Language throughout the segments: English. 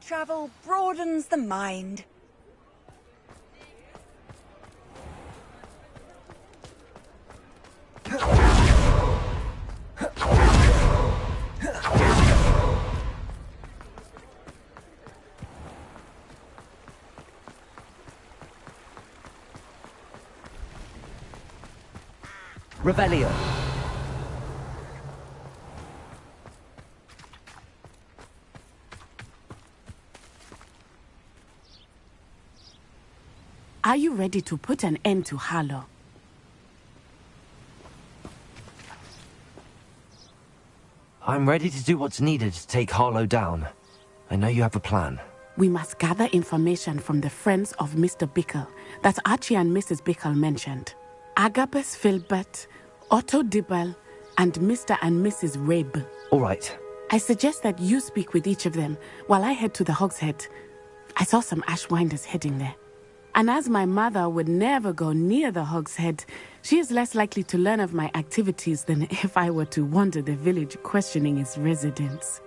Travel broadens the mind. Revelio. Are you ready to put an end to Harlow? I'm ready to do what's needed to take Harlow down. I know you have a plan. We must gather information from the friends of Mr. Bickle that Archie and Mrs. Bickle mentioned. Agabus Filbert, Otto Dibble, and Mr. and Mrs. Rabe. All right. I suggest that you speak with each of them while I head to the Hogshead. I saw some Ashwinders heading there. And as my mother would never go near the Hogshead, she is less likely to learn of my activities than if I were to wander the village questioning its residents.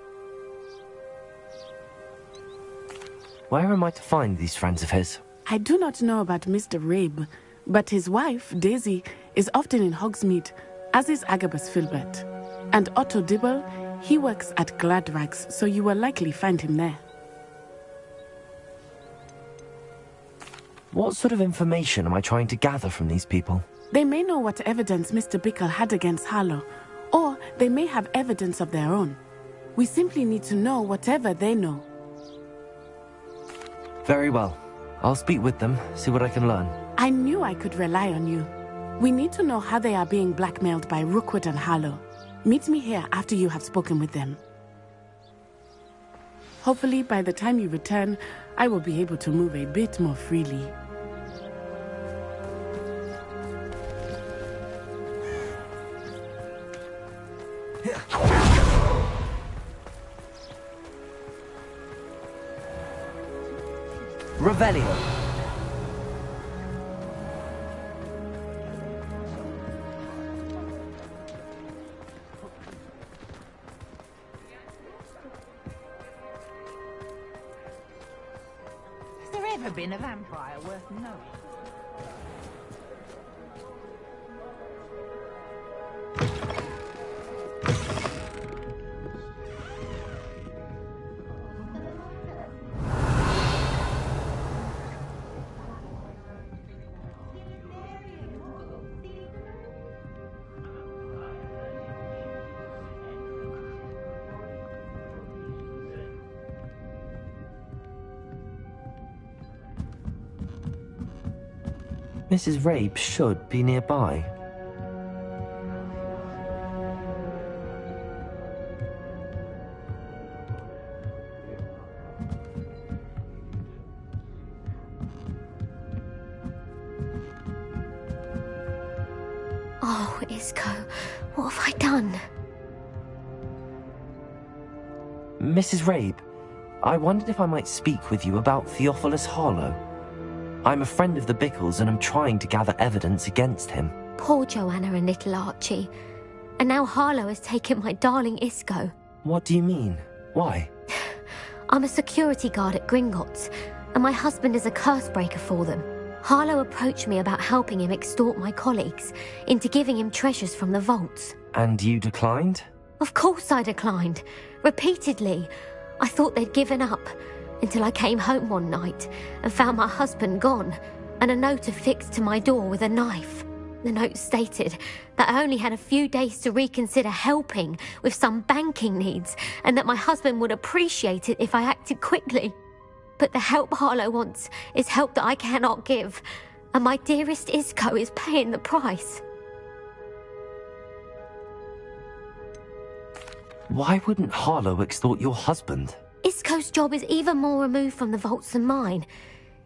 Where am I to find these friends of his? I do not know about Mr. Rabe, but his wife, Daisy, is often in Hogsmeade, as is Agabus Filbert. And Otto Dibble, he works at Gladrags, so you will likely find him there. What sort of information am I trying to gather from these people? They may know what evidence Mr. Bickle had against Harlow, or they may have evidence of their own. We simply need to know whatever they know. Very well. I'll speak with them, see what I can learn. I knew I could rely on you. We need to know how they are being blackmailed by Rookwood and Harlow. Meet me here after you have spoken with them. Hopefully, by the time you return, I will be able to move a bit more freely. Revelio. Has there ever been a vampire worth knowing? Mrs. Rabe should be nearby. Oh, Isco, what have I done? Mrs. Rabe, I wondered if I might speak with you about Theophilus Harlow. I'm a friend of the Bickles and I'm trying to gather evidence against him. Poor Joanna and little Archie. And now Harlow has taken my darling Isco. What do you mean? Why? I'm a security guard at Gringotts, and my husband is a curse breaker for them. Harlow approached me about helping him extort my colleagues into giving him treasures from the vaults. And you declined? Of course I declined. Repeatedly. I thought they'd given up, until I came home one night and found my husband gone, and a note affixed to my door with a knife. The note stated that I only had a few days to reconsider helping with some banking needs, and that my husband would appreciate it if I acted quickly. But the help Harlow wants is help that I cannot give, and my dearest Isco is paying the price. Why wouldn't Harlow extort your husband? Isco's job is even more removed from the vaults than mine.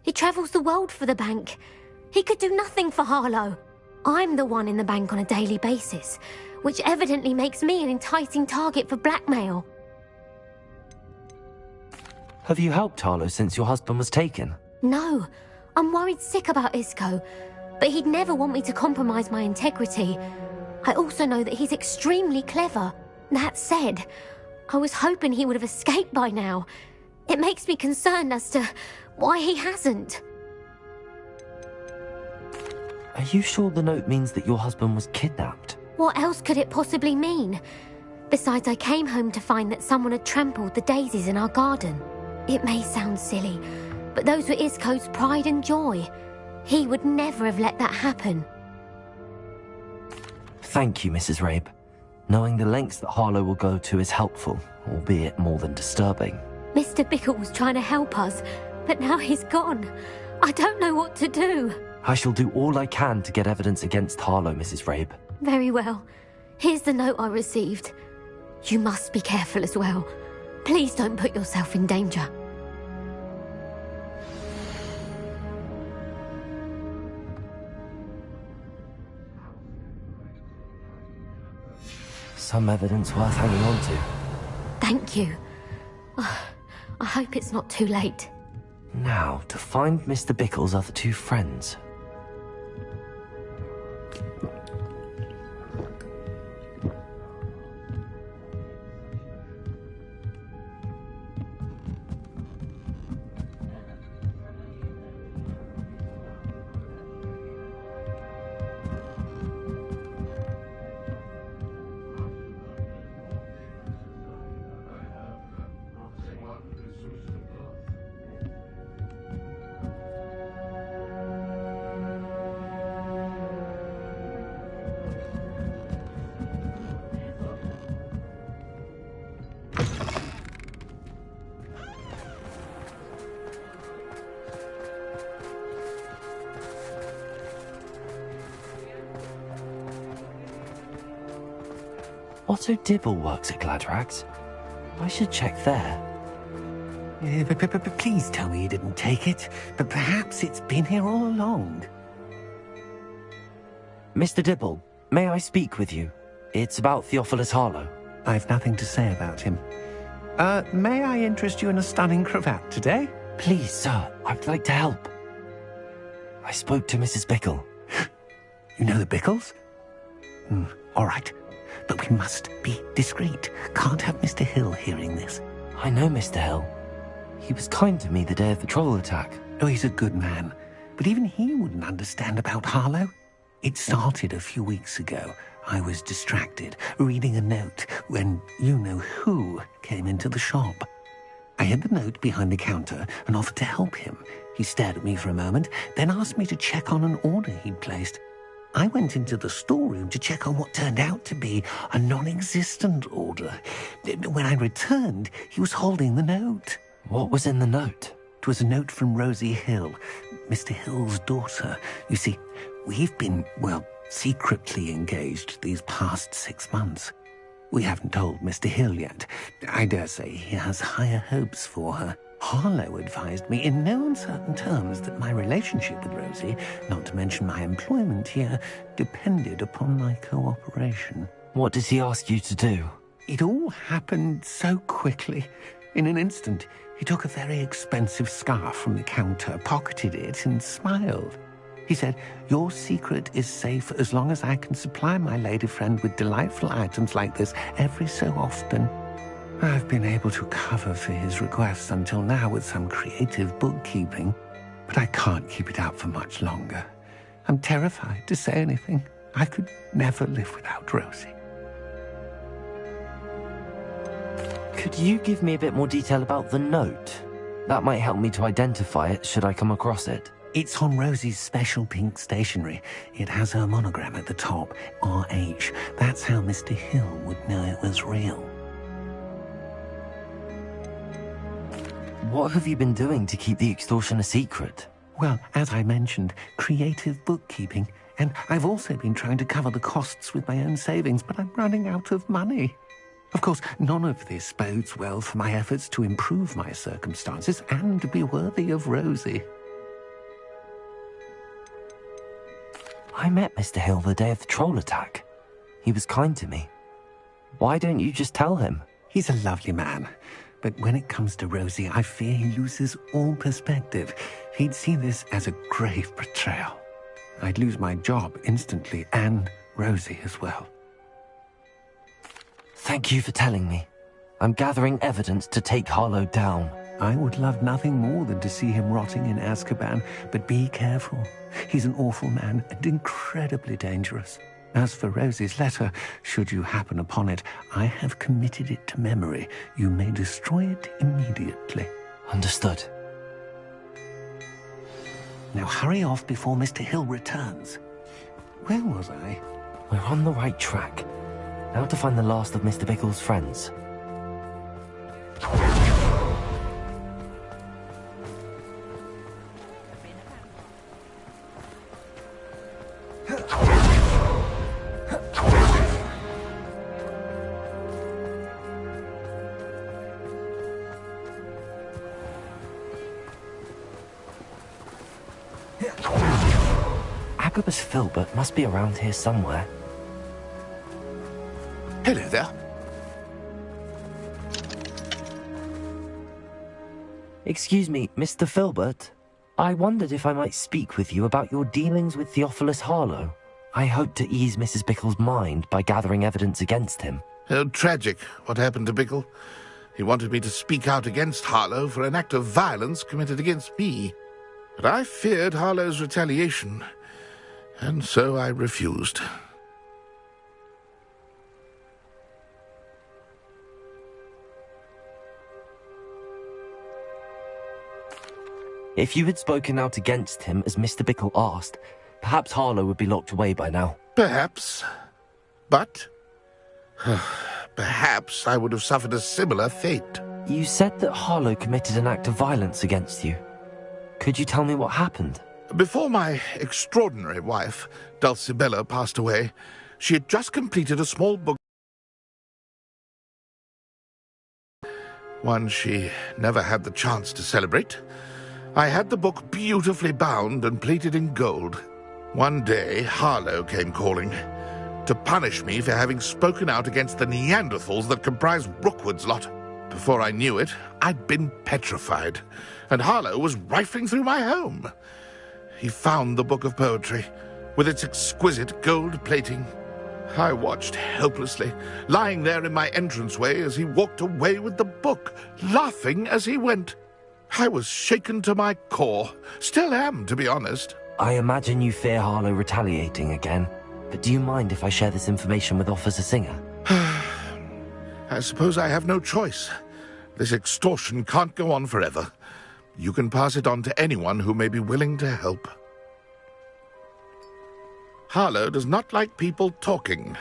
He travels the world for the bank. He could do nothing for Harlow. I'm the one in the bank on a daily basis, which evidently makes me an enticing target for blackmail. Have you helped Harlow since your husband was taken? No, I'm worried sick about Isco, but he'd never want me to compromise my integrity. I also know that he's extremely clever. That said, I was hoping he would have escaped by now. It makes me concerned as to why he hasn't. Are you sure the note means that your husband was kidnapped? What else could it possibly mean? Besides, I came home to find that someone had trampled the daisies in our garden. It may sound silly, but those were Isco's pride and joy. He would never have let that happen. Thank you, Mrs. Rabe. Knowing the lengths that Harlow will go to is helpful, albeit more than disturbing. Mr. Bickle was trying to help us, but now he's gone. I don't know what to do. I shall do all I can to get evidence against Harlow, Mrs. Rabe. Very well. Here's the note I received. You must be careful as well. Please don't put yourself in danger. Some evidence worth hanging on to. Thank you. I hope it's not too late. Now, to find Mr. Bickle's other two friends. Otto Dibble works at Gladrags. I should check there. Please tell me you didn't take it. But perhaps it's been here all along. Mr. Dibble, may I speak with you? It's about Theophilus Harlow. I've nothing to say about him. May I interest you in a stunning cravat today? Please, sir, I'd like to help. I spoke to Mrs. Bickle. You know the Bickles? All right. But we must be discreet. Can't have Mr. Hill hearing this. I know Mr. Hill. He was kind to me the day of the troll attack. Oh, he's a good man. But even he wouldn't understand about Harlow. It started a few weeks ago. I was distracted, reading a note, when you-know-who came into the shop. I hid the note behind the counter and offered to help him. He stared at me for a moment, then asked me to check on an order he'd placed. I went into the storeroom to check on what turned out to be a non-existent order. When I returned, he was holding the note. What was in the note? It was a note from Rosie Hill, Mr. Hill's daughter. You see, we've been, secretly engaged these past 6 months. We haven't told Mr. Hill yet. I dare say he has higher hopes for her. Harlow advised me in no uncertain terms that my relationship with Rosie, not to mention my employment here, depended upon my cooperation. What did he ask you to do? It all happened so quickly. In an instant, he took a very expensive scarf from the counter, pocketed it, and smiled. He said, "Your secret is safe as long as I can supply my lady friend with delightful items like this every so often." I've been able to cover for his requests until now with some creative bookkeeping, but I can't keep it out for much longer. I'm terrified to say anything. I could never live without Rosie. Could you give me a bit more detail about the note? That might help me to identify it should I come across it. It's on Rosie's special pink stationery. It has her monogram at the top, RH. That's how Mr. Hill would know it was real. What have you been doing to keep the extortion a secret? Well, as I mentioned, creative bookkeeping. And I've also been trying to cover the costs with my own savings, but I'm running out of money. Of course, none of this bodes well for my efforts to improve my circumstances and be worthy of Rosie. I met Mr. Hill the day of the troll attack. He was kind to me. Why don't you just tell him? He's a lovely man. But when it comes to Rosie, I fear he loses all perspective. He'd see this as a grave betrayal. I'd lose my job instantly, and Rosie as well. Thank you for telling me. I'm gathering evidence to take Harlow down. I would love nothing more than to see him rotting in Azkaban, but be careful. He's an awful man and incredibly dangerous. As for Rosie's letter, should you happen upon it, I have committed it to memory. You may destroy it immediately. Understood. Now hurry off before Mr. Hill returns. Where was I? We're on the right track. Now to find the last of Mr. Bickle's friends. Agabus Filbert must be around here somewhere. Hello there. Excuse me, Mr. Filbert. I wondered if I might speak with you about your dealings with Theophilus Harlow. I hope to ease Mrs. Bickle's mind by gathering evidence against him. Oh, tragic, what happened to Bickle. He wanted me to speak out against Harlow for an act of violence committed against me. But I feared Harlow's retaliation, and so I refused. If you had spoken out against him as Mr. Bickle asked, perhaps Harlow would be locked away by now. Perhaps. But perhaps I would have suffered a similar fate. You said that Harlow committed an act of violence against you. Could you tell me what happened? Before my extraordinary wife, Dulcibella, passed away, she had just completed a small book, one she never had the chance to celebrate. I had the book beautifully bound and plated in gold. One day, Harlow came calling to punish me for having spoken out against the Neanderthals that comprised Rookwood's lot. Before I knew it, I'd been petrified, and Harlow was rifling through my home. He found the book of poetry, with its exquisite gold plating. I watched helplessly, lying there in my entranceway as he walked away with the book, laughing as he went. I was shaken to my core. Still am, to be honest. I imagine you fear Harlow retaliating again, but do you mind if I share this information with Officer Singer? I suppose I have no choice. This extortion can't go on forever. You can pass it on to anyone who may be willing to help. Harlow does not like people talking,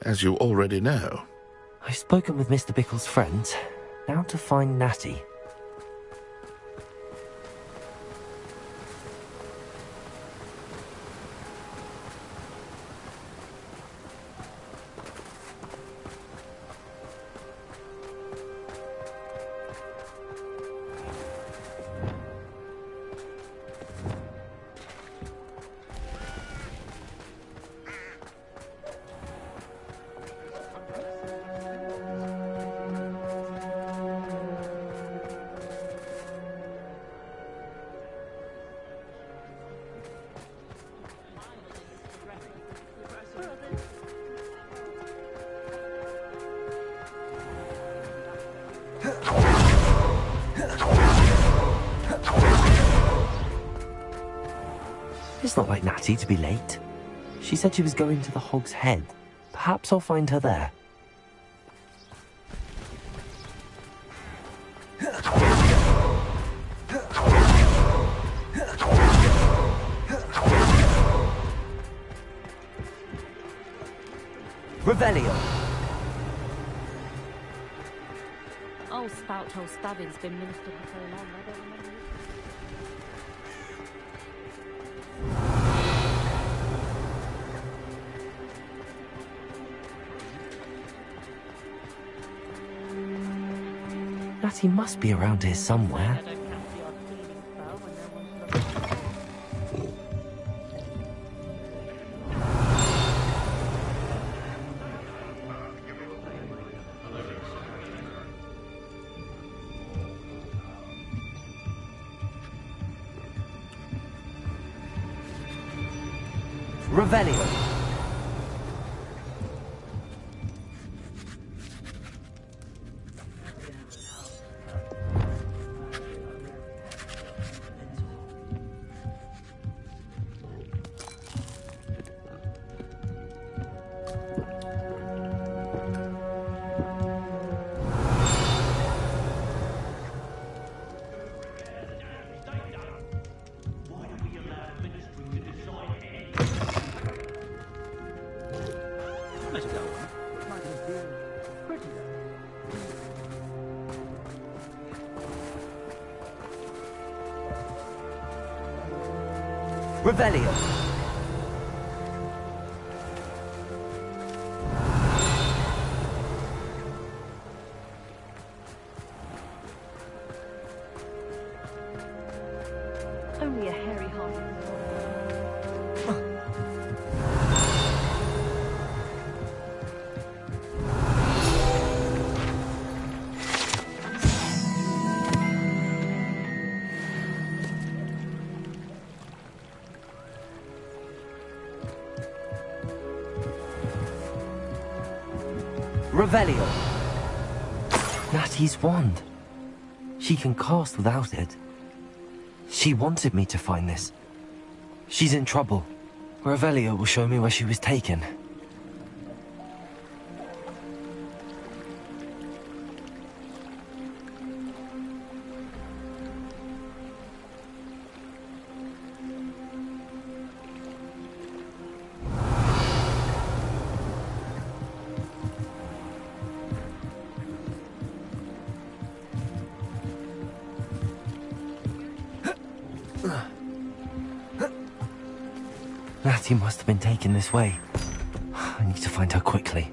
as you already know. I've spoken with Mr. Bickle's friends. Now to find Natty. It's not like Natty to be late. She said she was going to the Hog's Head. Perhaps I'll find her there. Revelio. Oh, Spout-Hole Stubbins been ministered for so long, I don't remember. Natty must be around here somewhere. Revelio. Revelio. Only a hairy heart. Revelio. Natty's wand. She can cast without it. She wanted me to find this. She's in trouble. Revelio will show me where she was taken. Natty must have been taken this way. I need to find her quickly.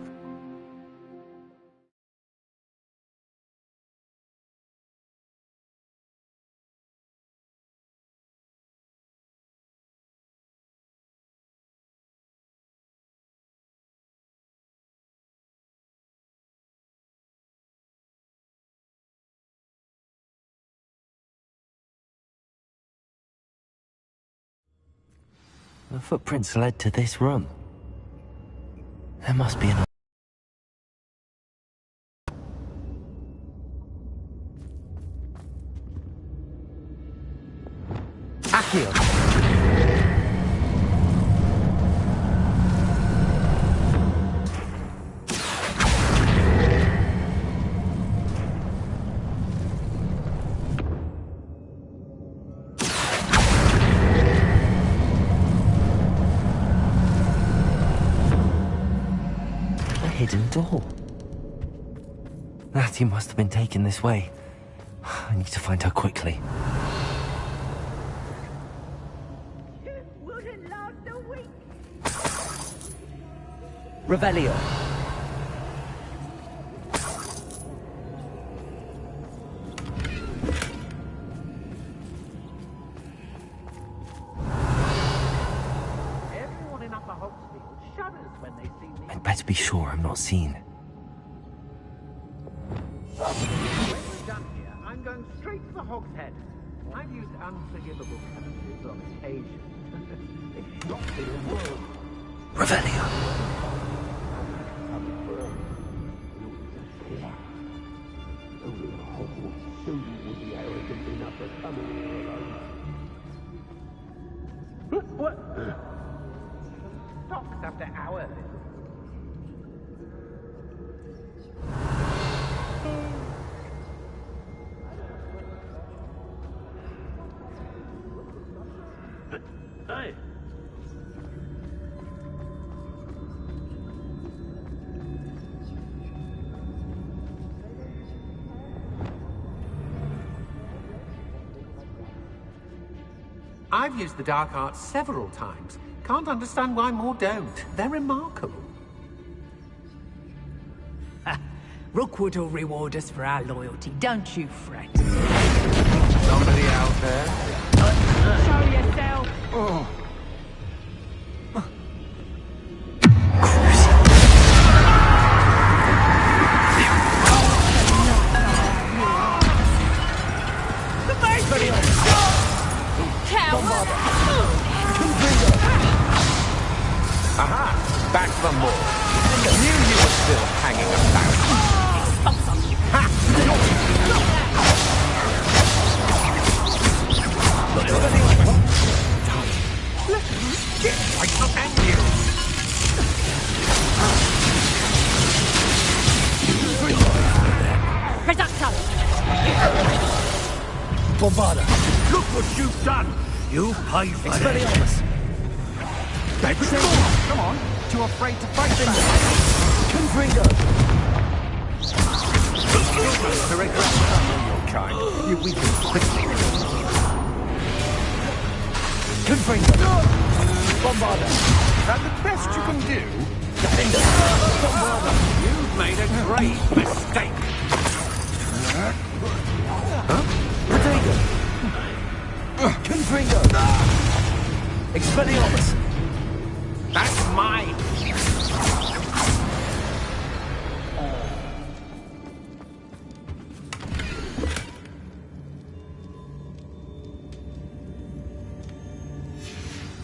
The footprints led to this room. There must be an... Accio! Hidden door. Natty must have been taken this way. I need to find her quickly. It wouldn't last a week. Revelio. Everyone in Upper Hogsfield shudders when they see me. I'd better be sure I'm not seen. When we're done here, I'm going straight to the Hogshead. I've used unforgivable penalties on occasion. They shocked me the world. Revelio. Only a Hogwarts student would be arrogant enough to come in here alone. What? Stocks after hours. Hey. I've used the dark arts several times. Can't understand why more don't. They're remarkable. Rookwood will reward us for our loyalty, don't you fret. Somebody out there? Show yourself! Oh. Aha! Back to the moor. Knew you were still hanging about. Ha! Get right up at you! Reducto! Bombarda, look what you've done! You pay for it! Expelliarmus! Come on! Too afraid to fight back! Confringo! To regret your kind. You weaken quickly. Confringo! Bombarda! Is that the best you can do? Defender! Bombarda! You've made a great mistake. Protego! Confringo! Expelliarmus! That's mine.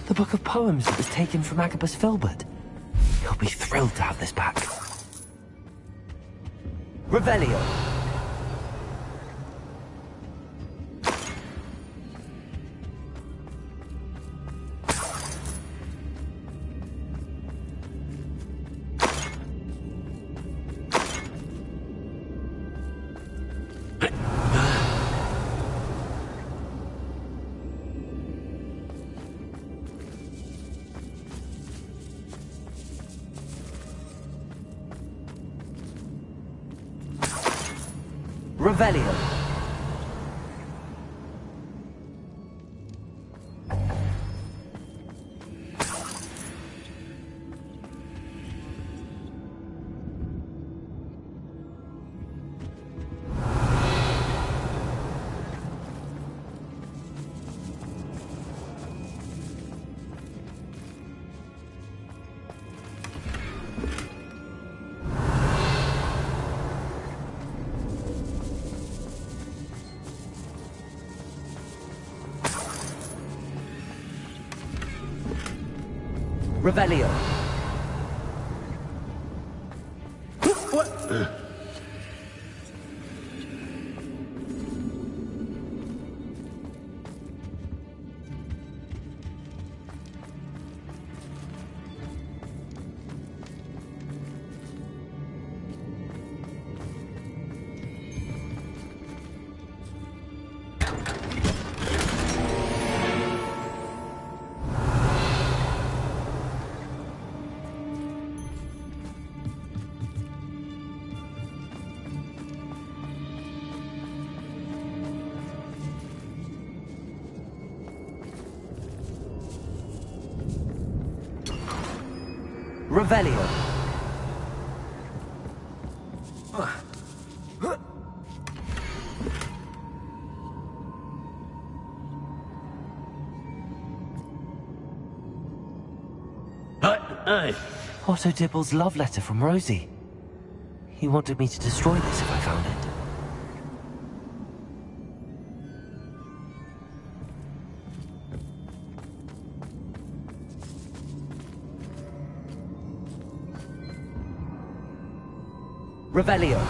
The book of poems that was taken from Agabus Filbert. He'll be thrilled to have this back. Revelio! Revelio. Revelio. Revelio. Otto Dibble's love letter from Rosie. He wanted me to destroy this if I found it. Revelio.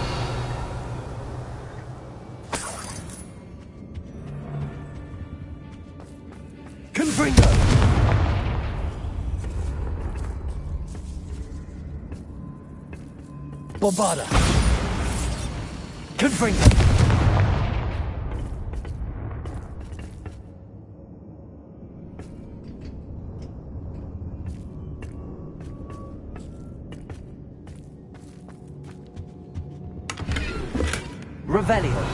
Confringo. Bombarda. Confringo. Revelio.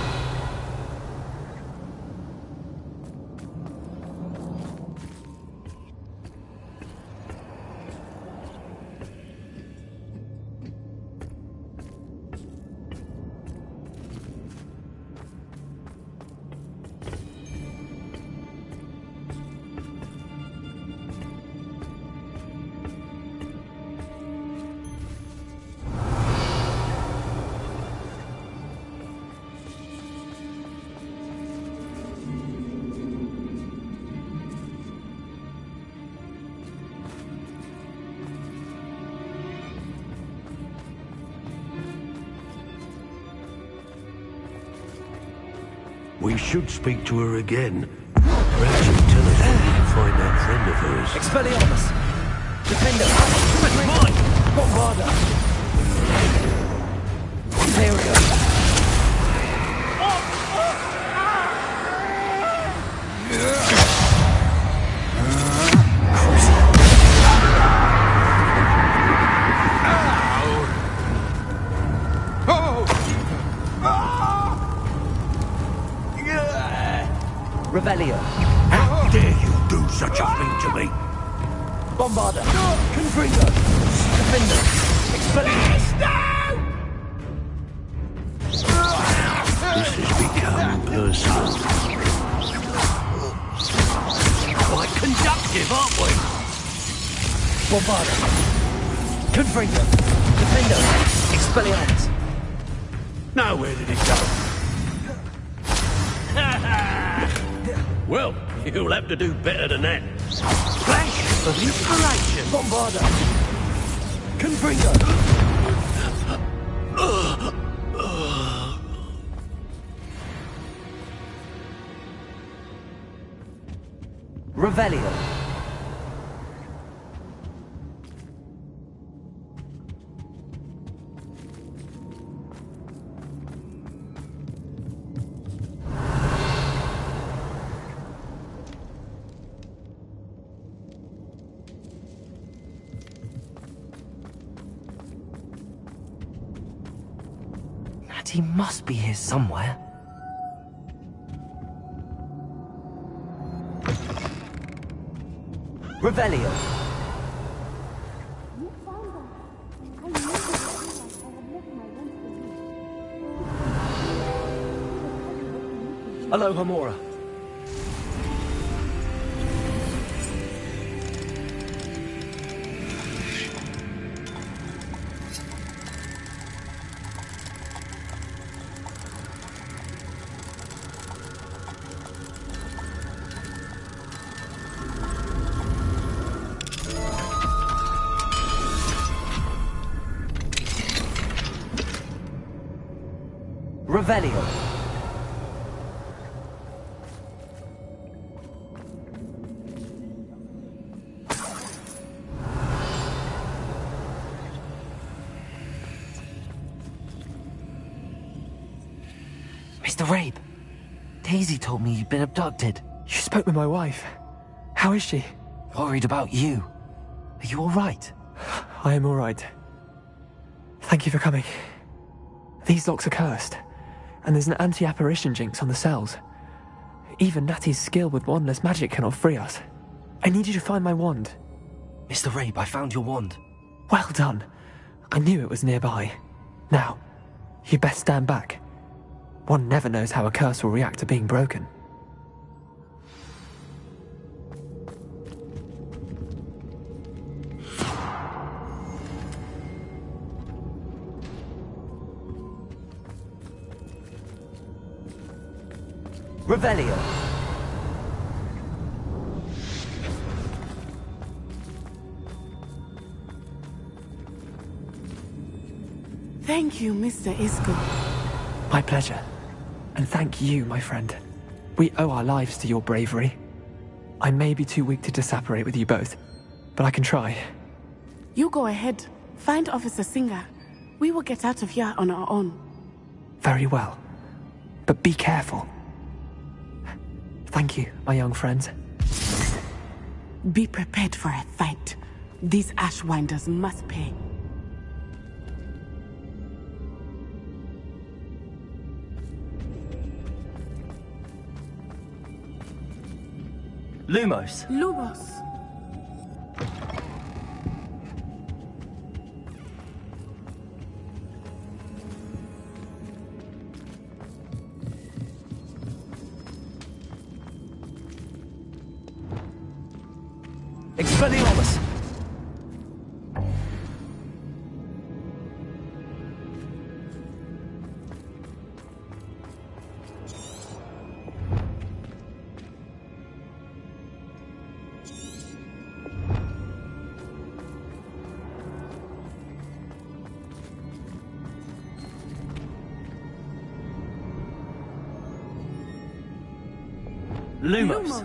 We should speak to her again. Perhaps she'll tell us where we can find that friend of hers. Expelliarmus. Defender. That's mine. Bombarda. Ontario. Revelio. How dare you do such a Bombarda! Confringo! Defender! Expelliarmus! This has become personal. Quite conductive, aren't we? Bombarda! Confringo! Defender! Expelliarmus! Now where did it go? Well, you'll have to do better than that. Flash of inspiration! Bombarda! Confringo! Revelio! He must be here somewhere. Revelio. Hello, Hamora. Revelio. Mr. Rabe, Daisy told me you'd been abducted. You spoke with my wife. How is she? Worried about you. Are you all right? I am all right. Thank you for coming. These locks are cursed, and there's an anti-apparition jinx on the cells. Even Natty's skill with wandless magic cannot free us. I need you to find my wand. Mr. Rabe, I found your wand. Well done. I knew it was nearby. Now, you best stand back. One never knows how a curse will react to being broken. Revelio. Thank you, Mr. Isco. My pleasure. And thank you, my friend. We owe our lives to your bravery. I may be too weak to disapparate with you both, but I can try. You go ahead. Find Officer Singer. We will get out of here on our own. Very well. But be careful. Thank you, my young friends. Be prepared for a fight. These Ashwinders must pay. Lumos. Lumos. Expelliarmus. Lumos.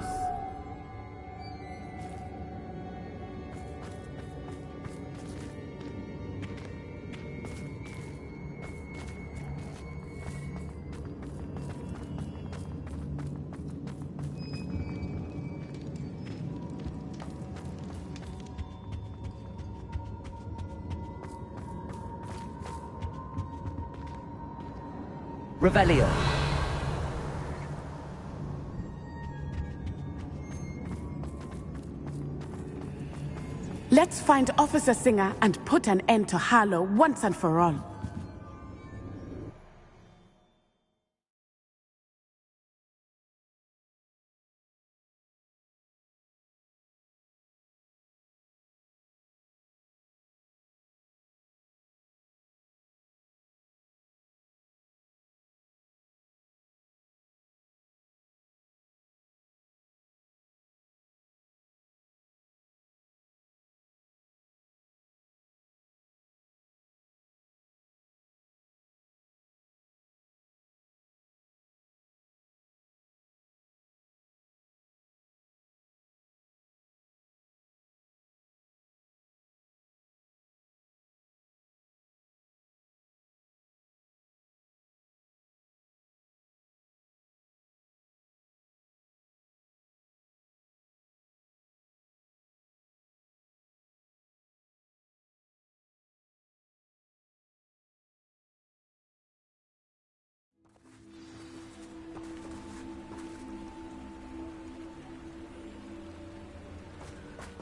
Revelio. Let's find Officer Singer and put an end to Harlow once and for all.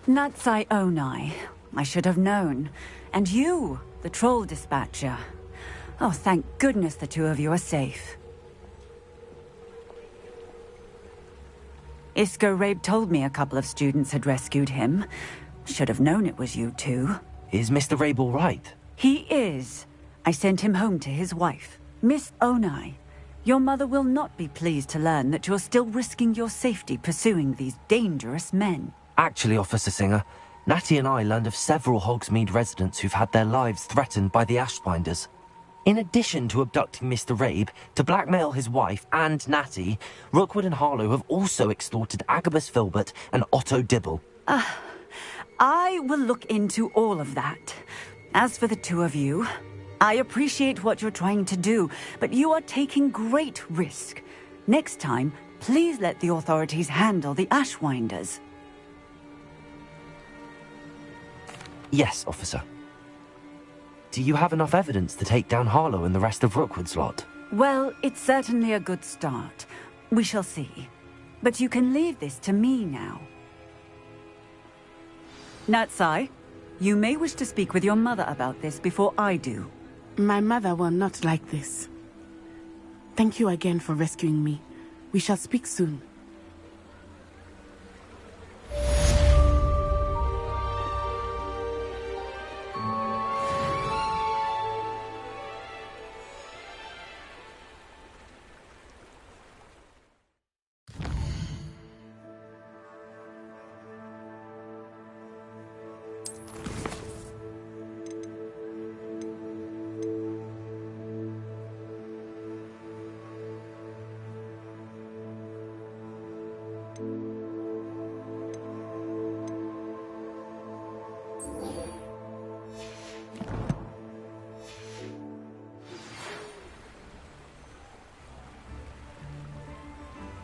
Natsai Onai. I should have known. And you, the troll dispatcher. Oh, thank goodness the two of you are safe. Isco Rabe told me a couple of students had rescued him. Should have known it was you two. Is Mr. Rabe all right? He is. I sent him home to his wife. Miss Onai, your mother will not be pleased to learn that you're still risking your safety pursuing these dangerous men. Actually, Officer Singer, Natty and I learned of several Hogsmeade residents who've had their lives threatened by the Ashwinders. In addition to abducting Mr. Rabe to blackmail his wife and Natty, Rookwood and Harlow have also extorted Agabus Filbert and Otto Dibble. I will look into all of that. As for the two of you, I appreciate what you're trying to do, but you are taking great risk. Next time, please let the authorities handle the Ashwinders. Yes, officer. Do you have enough evidence to take down Harlow and the rest of Rookwood's lot? Well, it's certainly a good start. We shall see. But you can leave this to me now. Natsai, you may wish to speak with your mother about this before I do. My mother will not like this. Thank you again for rescuing me. We shall speak soon.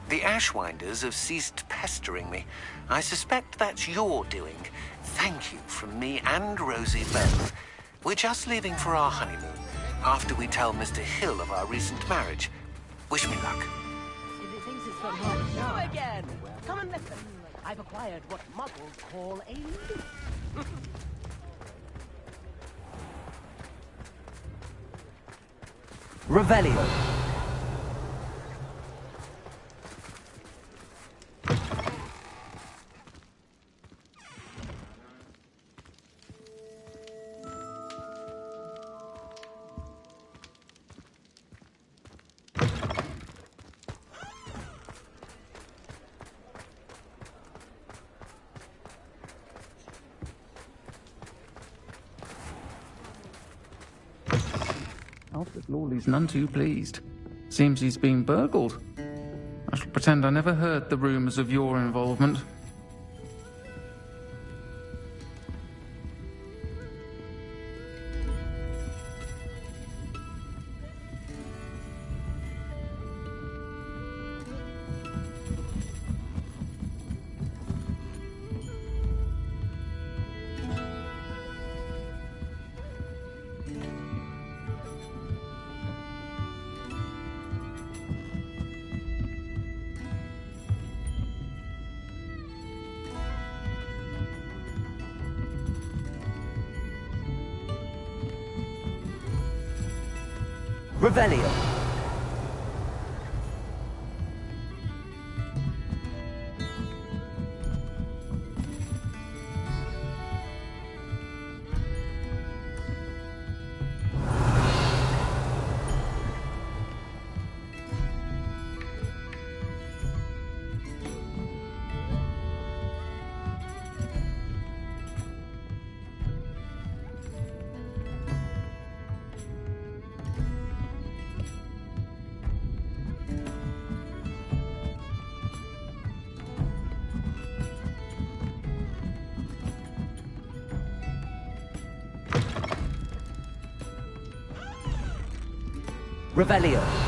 The Ashwinders have ceased pestering me. I suspect that's your doing. Thank you from me and Rosie both. We're just leaving for our honeymoon, after we tell Mr. Hill of our recent marriage. Wish me luck. If it thinks it's from home, go again! Come and listen. I've acquired what muggles call a loop. Revelio. Alfred Lawley's none too pleased. Seems he's been burgled. I shall pretend I never heard the rumours of your involvement. Revelio. Revelio.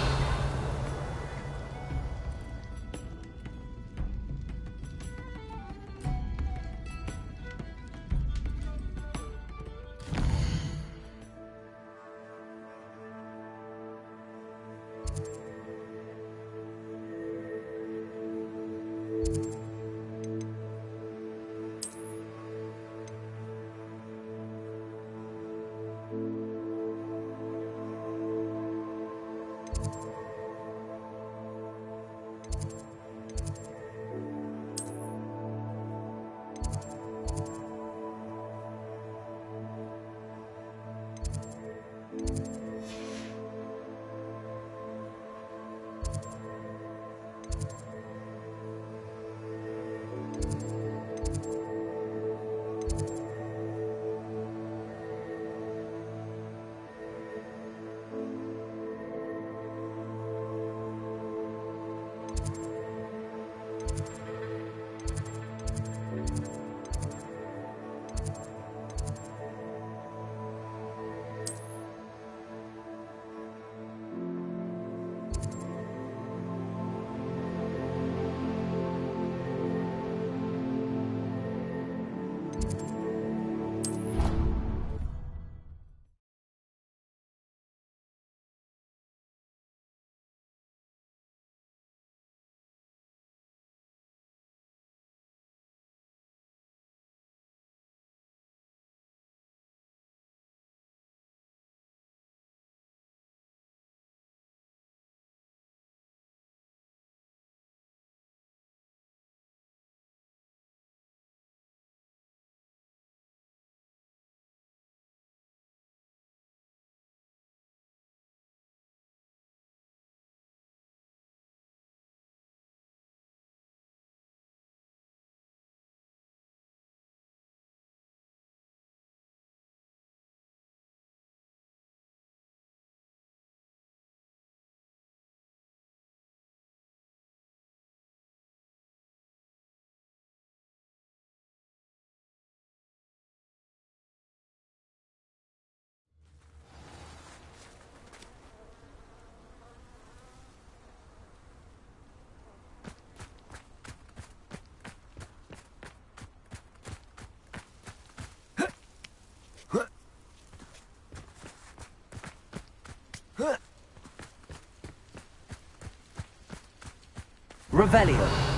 Revelio.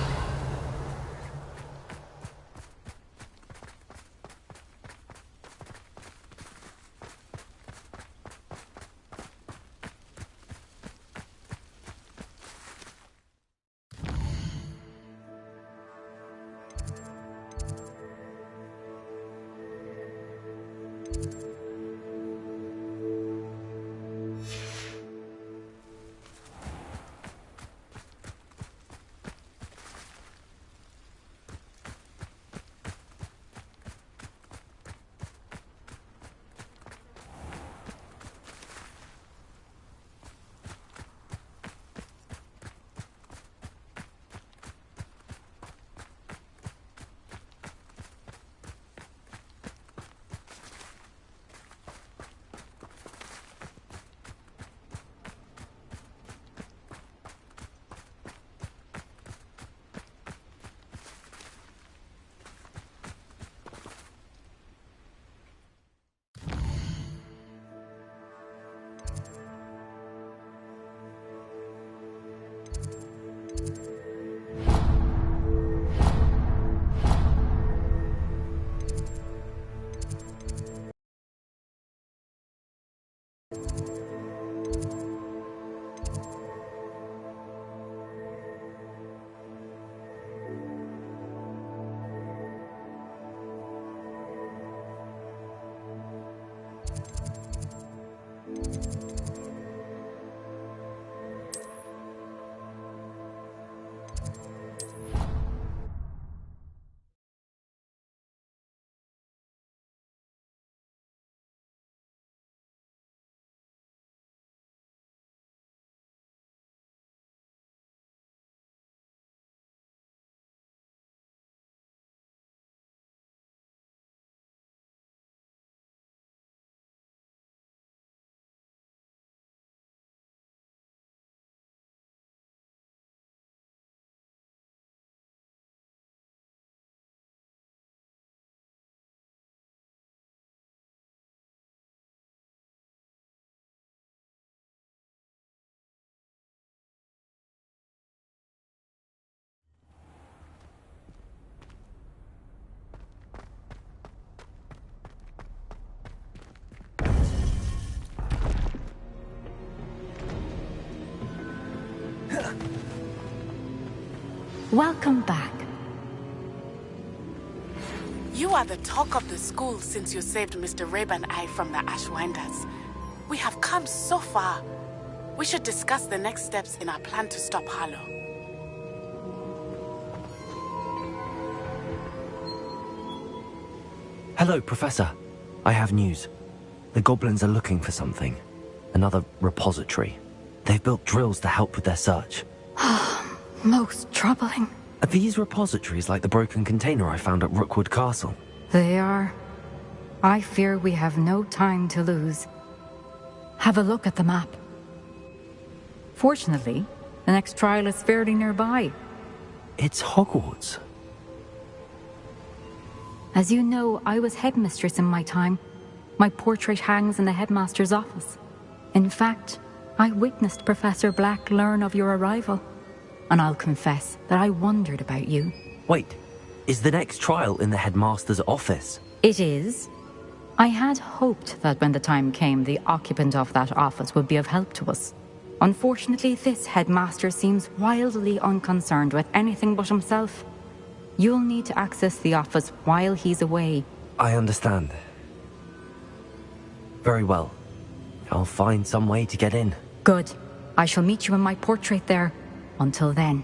Welcome back. You are the talk of the school since you saved Mr. Rabe and I from the Ashwinders. We have come so far. We should discuss the next steps in our plan to stop Harlow. Hello, Professor. I have news. The goblins are looking for something. Another repository. They've built drills to help with their search. Most troubling. Are these repositories like the broken container I found at Rookwood Castle? They are. I fear we have no time to lose. Have a look at the map. Fortunately, the next trial is fairly nearby. It's Hogwarts. As you know, I was headmistress in my time. My portrait hangs in the headmaster's office. In fact, I witnessed Professor Black learn of your arrival. And I'll confess that I wondered about you. Wait, is the next trial in the headmaster's office? It is. I had hoped that when the time came, the occupant of that office would be of help to us. Unfortunately, this headmaster seems wildly unconcerned with anything but himself. You'll need to access the office while he's away. I understand. Very well. I'll find some way to get in. Good. I shall meet you in my portrait there. Until then.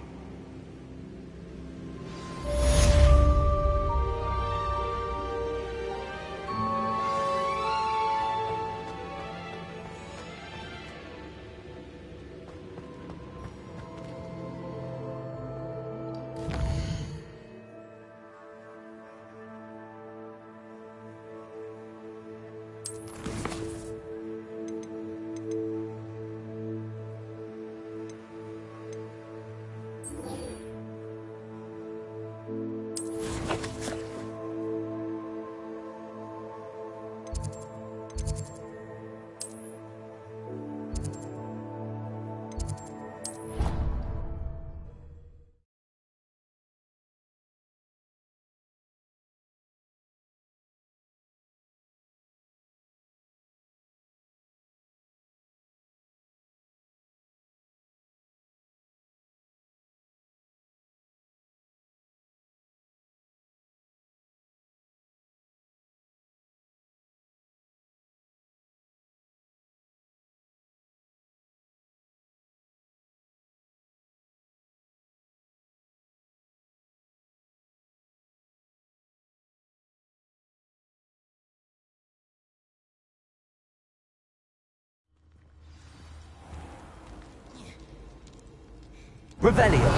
Revelio!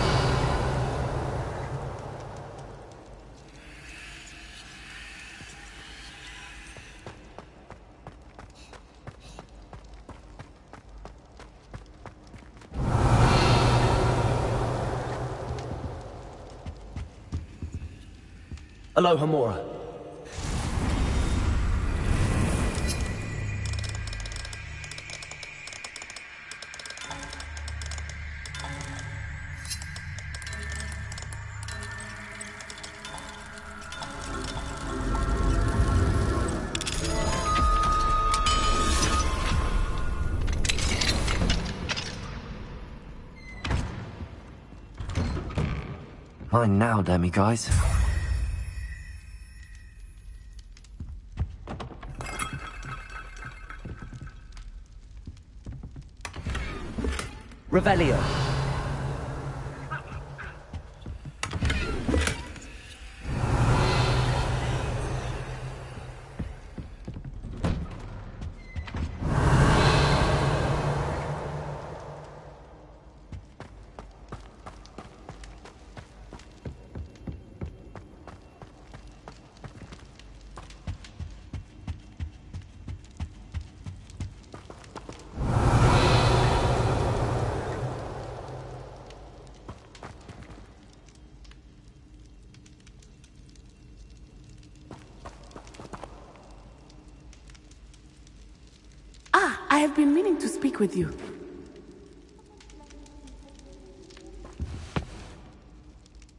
Aloha Mora. Mine now, demi-guys. Revelio. I have been meaning to speak with you.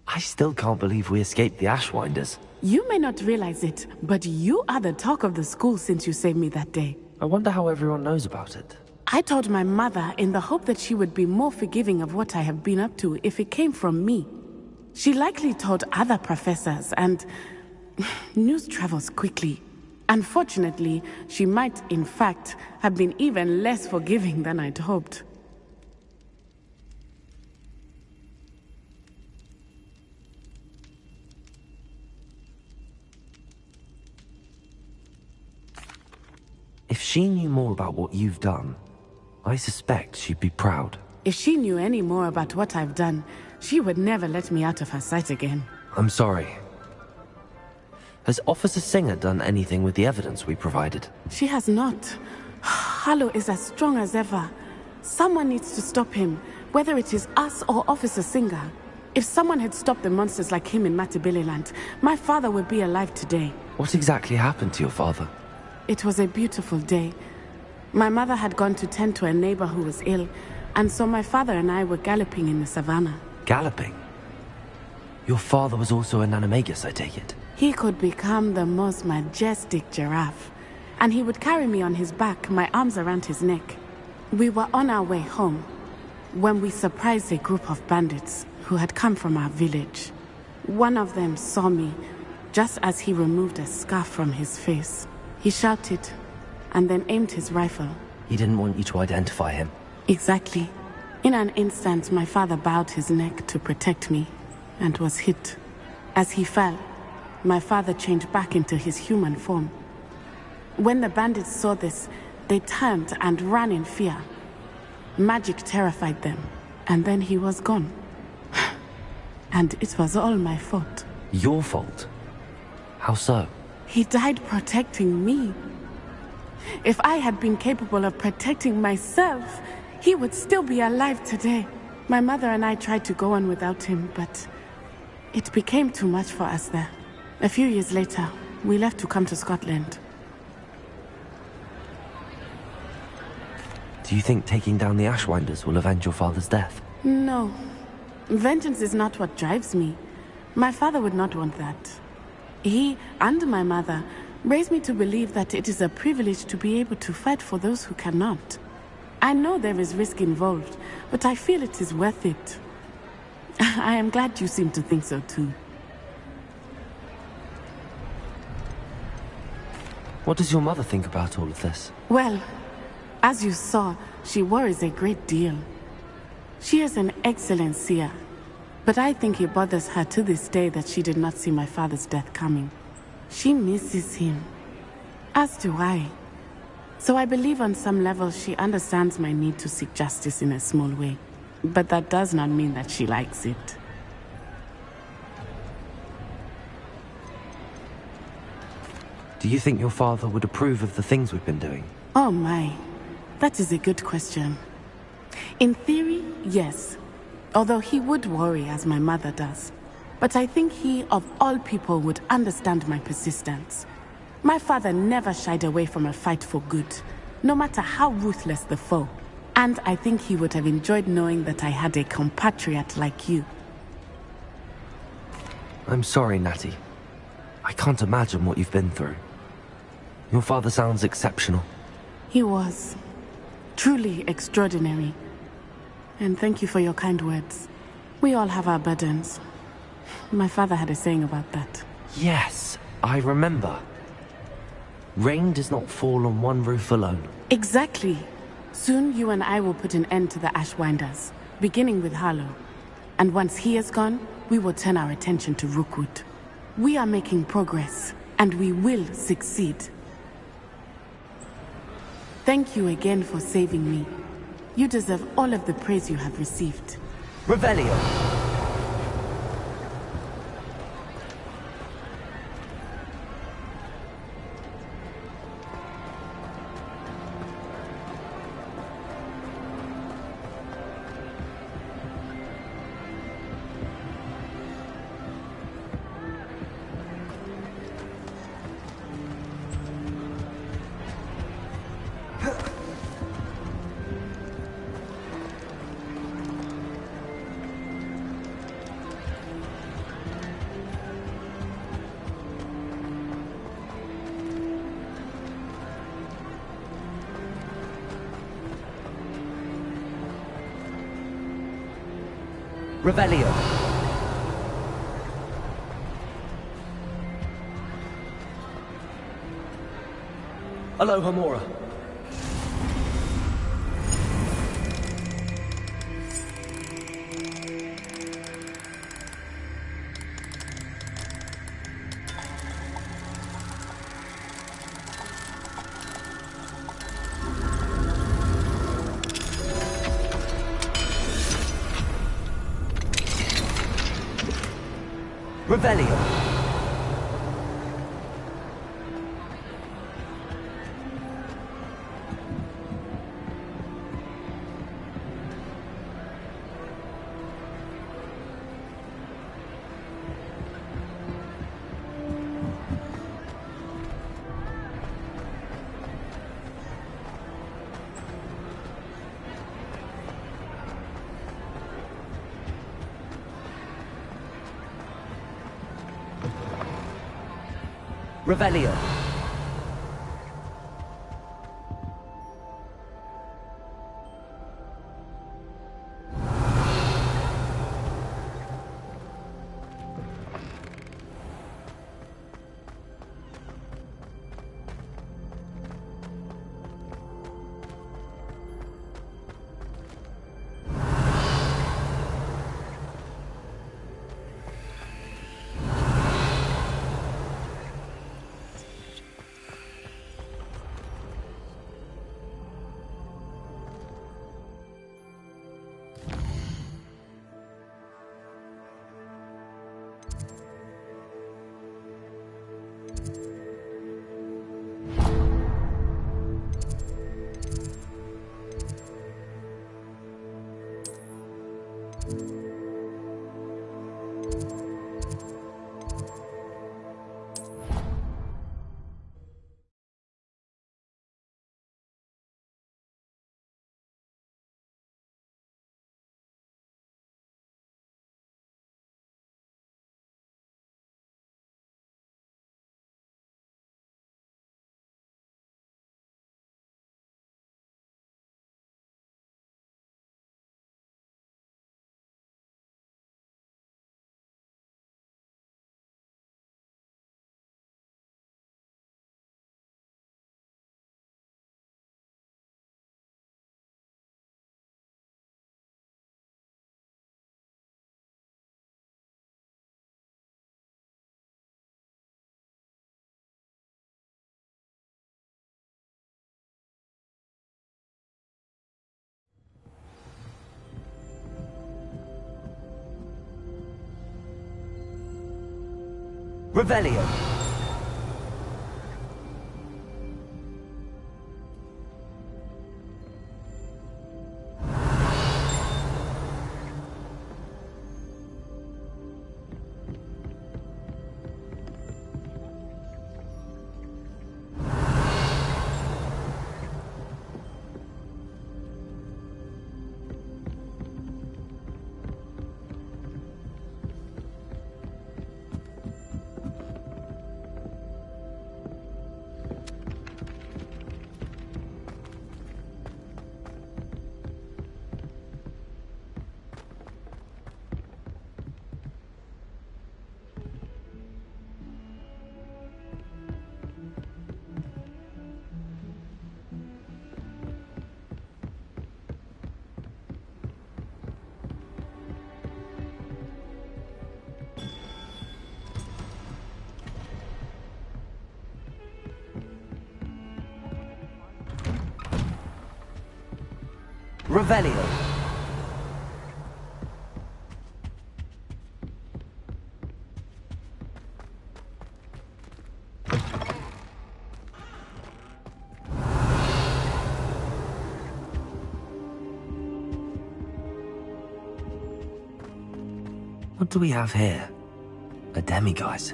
I still can't believe we escaped the Ashwinders. You may not realize it, but you are the talk of the school since you saved me that day. I wonder how everyone knows about it. I told my mother in the hope that she would be more forgiving of what I have been up to if it came from me. She likely told other professors, and news travels quickly. Unfortunately, she might, in fact, have been even less forgiving than I'd hoped. If she knew more about what you've done, I suspect she'd be proud. If she knew any more about what I've done, she would never let me out of her sight again. I'm sorry. Has Officer Singer done anything with the evidence we provided? She has not. Harlow is as strong as ever. Someone needs to stop him, whether it is us or Officer Singer. If someone had stopped the monsters like him in Matabeleland, my father would be alive today. What exactly happened to your father? It was a beautiful day. My mother had gone to tend to a neighbor who was ill, and so my father and I were galloping in the savannah. Galloping? Your father was also an animagus, I take it? He could become the most majestic giraffe, and he would carry me on his back, my arms around his neck. We were on our way home when we surprised a group of bandits who had come from our village. One of them saw me just as he removed a scarf from his face. He shouted and then aimed his rifle. He didn't want you to identify him. Exactly. In an instant, my father bowed his neck to protect me and was hit. As he fell, my father changed back into his human form. When the bandits saw this, they turned and ran in fear. Magic terrified them, and then he was gone. And it was all my fault. Your fault? How so? He died protecting me. If I had been capable of protecting myself, he would still be alive today. My mother and I tried to go on without him, but it became too much for us there. A few years later, we left to come to Scotland. Do you think taking down the Ashwinders will avenge your father's death? No. Vengeance is not what drives me. My father would not want that. He and my mother raised me to believe that it is a privilege to be able to fight for those who cannot. I know there is risk involved, but I feel it is worth it. I am glad you seem to think so too. What does your mother think about all of this? Well, as you saw, she worries a great deal. She is an excellent seer, but I think it bothers her to this day that she did not see my father's death coming. She misses him, as do I. So I believe on some level she understands my need to seek justice in a small way. But that does not mean that she likes it. Do you think your father would approve of the things we've been doing? Oh my, that is a good question. In theory, yes. Although he would worry as my mother does. But I think he, of all people, would understand my persistence. My father never shied away from a fight for good, no matter how ruthless the foe. And I think he would have enjoyed knowing that I had a compatriot like you. I'm sorry, Natty. I can't imagine what you've been through. Your father sounds exceptional. He was. Truly extraordinary. And thank you for your kind words. We all have our burdens. My father had a saying about that. Yes, I remember. Rain does not fall on one roof alone. Exactly. Soon you and I will put an end to the Ashwinders, beginning with Harlow. And once he is gone, we will turn our attention to Rookwood. We are making progress, and we will succeed. Thank you again for saving me. You deserve all of the praise you have received. Revelio! Revelio. Aloha Mora. Revelio. Revelio. Revelio. Revelio. What do we have here? A demiguise.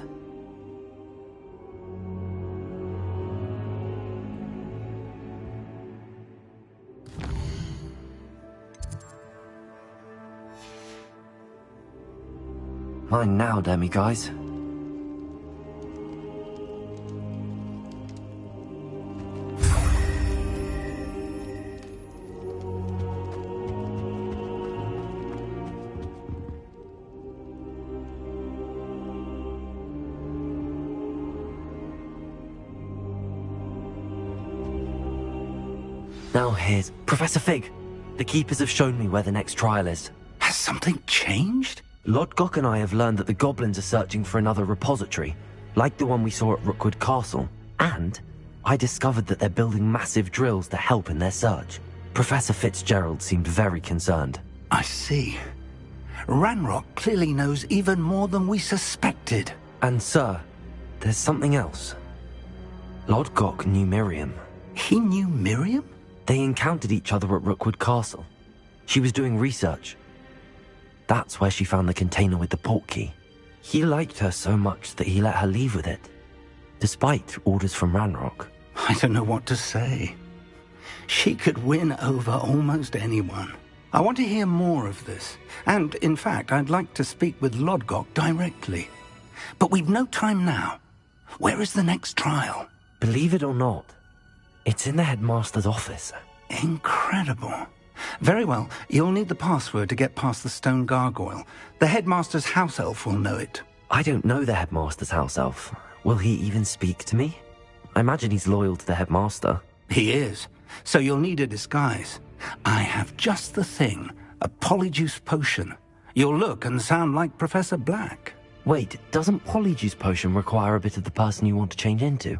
Mine now, demiguise. Now here's Professor Fig. The Keepers have shown me where the next trial is. Has something changed? Lodgok and I have learned that the goblins are searching for another repository, like the one we saw at Rookwood Castle. And I discovered that they're building massive drills to help in their search. Professor Fitzgerald seemed very concerned. I see. Ranrock clearly knows even more than we suspected. And sir, there's something else. Lodgok knew Miriam. He knew Miriam? They encountered each other at Rookwood Castle. She was doing research. That's where she found the container with the portkey. He liked her so much that he let her leave with it, despite orders from Ranrock. I don't know what to say. She could win over almost anyone. I want to hear more of this. And, in fact, I'd like to speak with Lodgok directly. But we've no time now. Where is the next trial? Believe it or not, it's in the headmaster's office. Incredible. Very well. You'll need the password to get past the stone gargoyle. The headmaster's house elf will know it. I don't know the headmaster's house elf. Will he even speak to me? I imagine he's loyal to the headmaster. He is. So you'll need a disguise. I have just the thing. A polyjuice potion. You'll look and sound like Professor Black. Wait, doesn't polyjuice potion require a bit of the person you want to change into?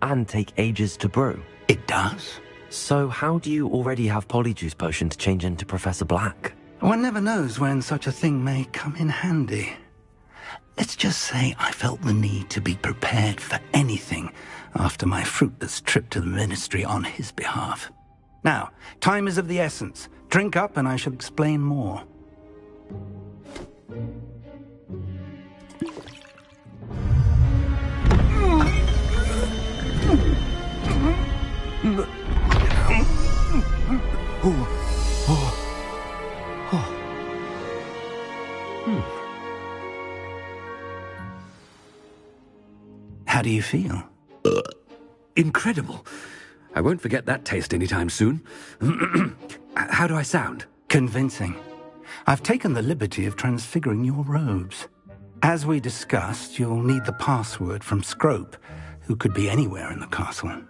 And take ages to brew? It does. So how do you already have polyjuice potion to change into Professor Black? One never knows when such a thing may come in handy. Let's just say I felt the need to be prepared for anything after my fruitless trip to the Ministry on his behalf. Now, time is of the essence. Drink up and I shall explain more. How do you feel? Incredible. I won't forget that taste anytime soon. How do I sound? Convincing. I've taken the liberty of transfiguring your robes. As we discussed, you'll need the password from Scrope, who could be anywhere in the castle.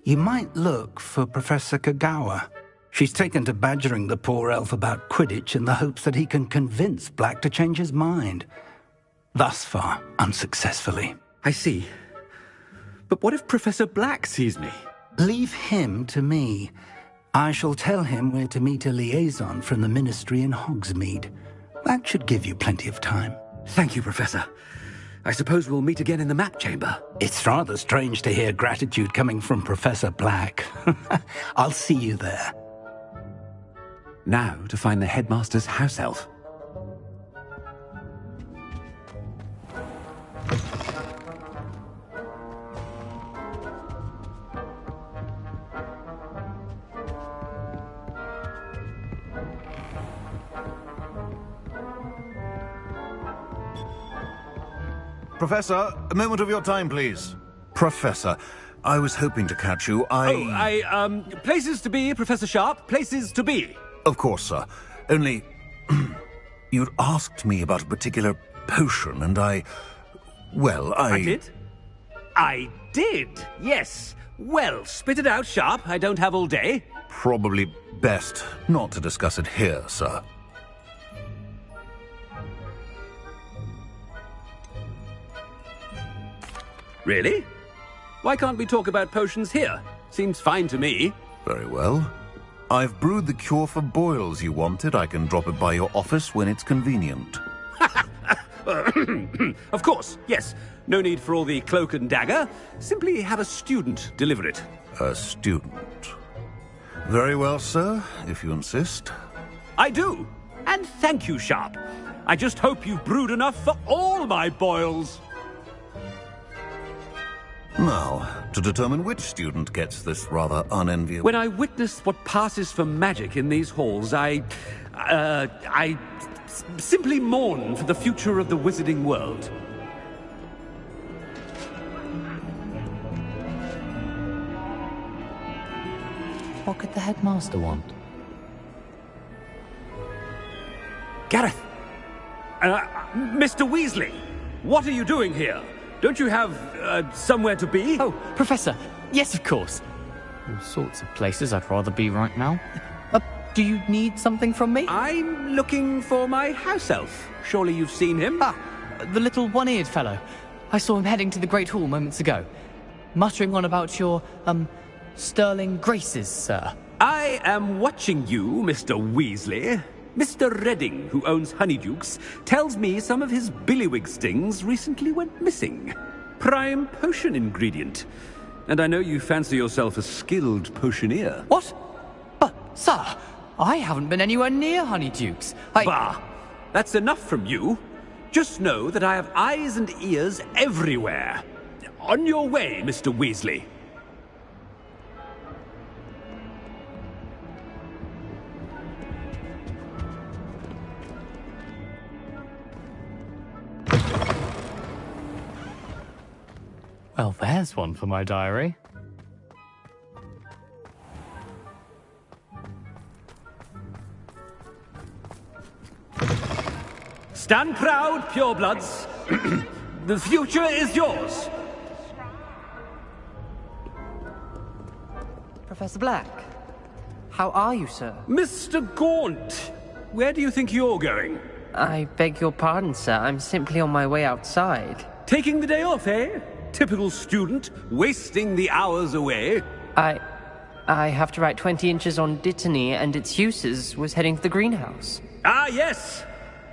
You might look for Professor Kagawa. She's taken to badgering the poor elf about Quidditch in the hopes that he can convince Black to change his mind. Thus far, unsuccessfully. I see. But what if Professor Black sees me? Leave him to me. I shall tell him where to meet a liaison from the Ministry in Hogsmeade. That should give you plenty of time. Thank you, Professor. I suppose we'll meet again in the map chamber. It's rather strange to hear gratitude coming from Professor Black. I'll see you there. Now to find the headmaster's house elf. Professor, a moment of your time, please. Professor, I was hoping to catch you. Places to be, Professor Sharp. Places to be. Of course, sir. Only, you'd asked me about a particular potion, and I did? I did, yes. Well, spit it out, Sharp. I don't have all day. Probably best not to discuss it here, sir. Really? Why can't we talk about potions here? Seems fine to me. Very well. I've brewed the cure for boils you wanted. I can drop it by your office when it's convenient. Of course, yes. No need for all the cloak and dagger. Simply have a student deliver it. A student? Very well, sir, if you insist. I do. And thank you, Sharp. I just hope you've brewed enough for all my boils. Now, to determine which student gets this rather unenviable... When I witness what passes for magic in these halls, I simply mourn for the future of the wizarding world. What could the headmaster want? Gareth! Mr. Weasley! What are you doing here? Don't you have, somewhere to be? Oh, Professor. Yes, of course. All sorts of places I'd rather be right now. Do you need something from me? I'm looking for my house elf. Surely you've seen him? Ah, the little one-eared fellow. I saw him heading to the Great Hall moments ago, muttering on about your, sterling graces, sir. I am watching you, Mr. Weasley. Mr. Redding, who owns Honeydukes, tells me some of his billywig stings recently went missing. Prime potion ingredient. And I know you fancy yourself a skilled potioneer. What? But, sir, I haven't been anywhere near Honeydukes. Bah! That's enough from you. Just know that I have eyes and ears everywhere. On your way, Mr. Weasley. Well, there's one for my diary. Stand proud, purebloods. The future is yours. Professor Black, how are you, sir? Mr. Gaunt, where do you think you're going? I beg your pardon, sir. I'm simply on my way outside. Taking the day off, eh? Typical student, wasting the hours away. I have to write 20 inches on Dittany and its uses. Was heading to the greenhouse. Ah, yes.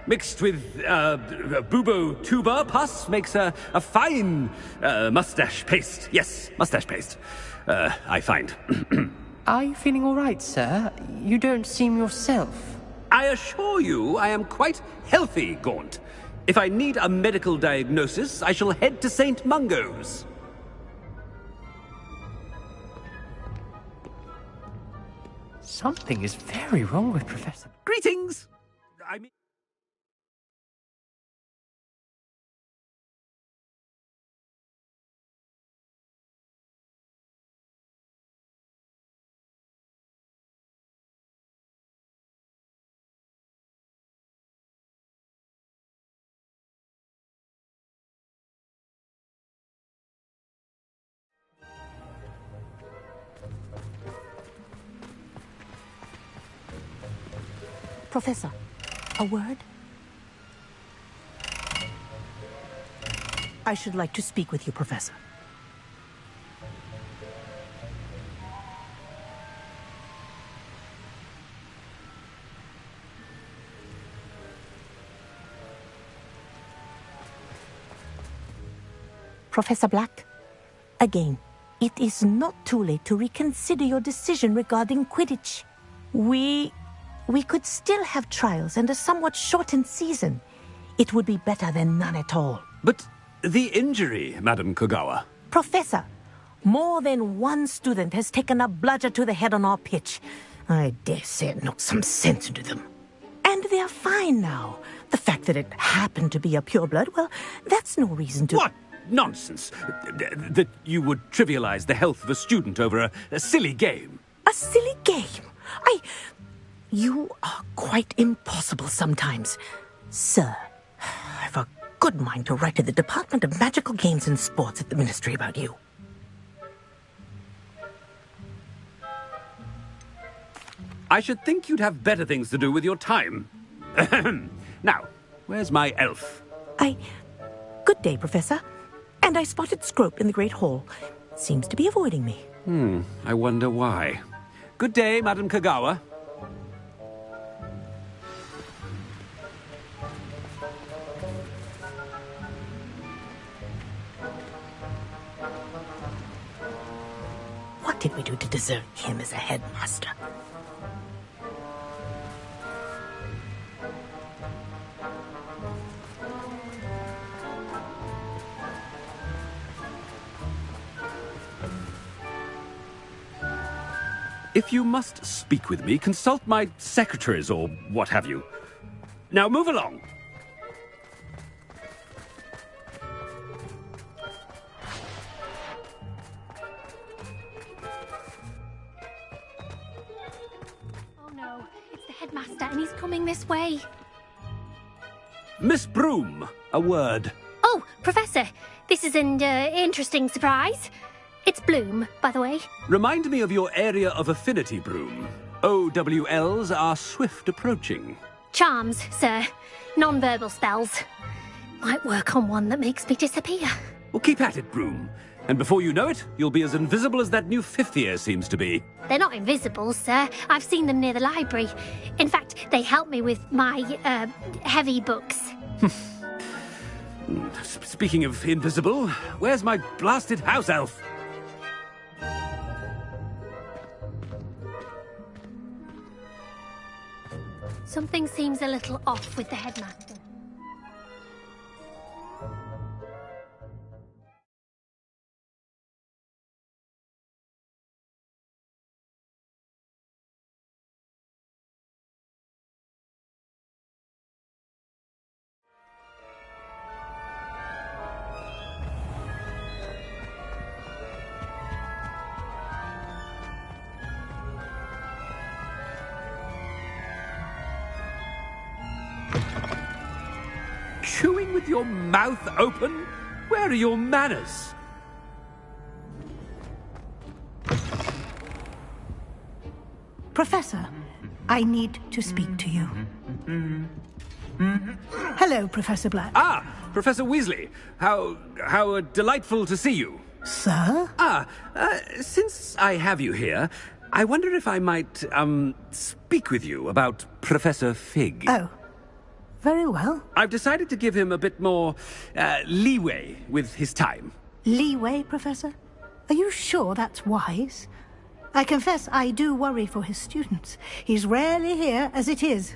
Mixed with bubo tuber pus makes a fine mustache paste. Yes, mustache paste. I find. Are you feeling all right, sir? You don't seem yourself. I assure you I am quite healthy, Gaunt. If I need a medical diagnosis, I shall head to St. Mungo's. Something is very wrong with Professor. Greetings! I mean... Professor, a word? I should like to speak with you, Professor. Professor Black, again, it is not too late to reconsider your decision regarding Quidditch. We could still have trials and a somewhat shortened season. It would be better than none at all. But the injury, Madam Kogawa. Professor, more than one student has taken a bludger to the head on our pitch. I dare say it knocked some sense into them. And they're fine now. The fact that it happened to be a pureblood, well, that's no reason to... What nonsense! That you would trivialize the health of a student over a silly game. A silly game? You are quite impossible sometimes. Sir, I've a good mind to write to the Department of Magical Games and Sports at the Ministry about you. I should think you'd have better things to do with your time. Now, where's my elf? Good day, Professor. And I spotted Scrope in the Great Hall. Seems to be avoiding me. I wonder why. Good day, Madam Kogawa. What did we do to deserve him as a headmaster? If you must speak with me, consult my secretaries or what have you. Now move along. Oh no, it's the headmaster and he's coming this way. Miss Broom, a word. Oh, Professor, this is an interesting surprise. It's Bloom, by the way. Remind me of your area of affinity, Broom. OWLs are swift approaching. Charms, sir. Non-verbal spells. Might work on one that makes me disappear. Well, keep at it, Broom. And before you know it, you'll be as invisible as that new fifth year seems to be. They're not invisible, sir. I've seen them near the library. In fact, they help me with my, heavy books. Speaking of invisible, where's my blasted house elf? Something seems a little off with the headmaster. Chewing with your mouth open? Where are your manners? Professor, I need to speak to you. Hello, Professor Black. Ah, Professor Weasley. How delightful to see you. Sir? Since I have you here, I wonder if I might, speak with you about Professor Fig. Oh. Very well. I've decided to give him a bit more, leeway with his time. Leeway, Professor? Are you sure that's wise? I confess I do worry for his students. He's rarely here as it is.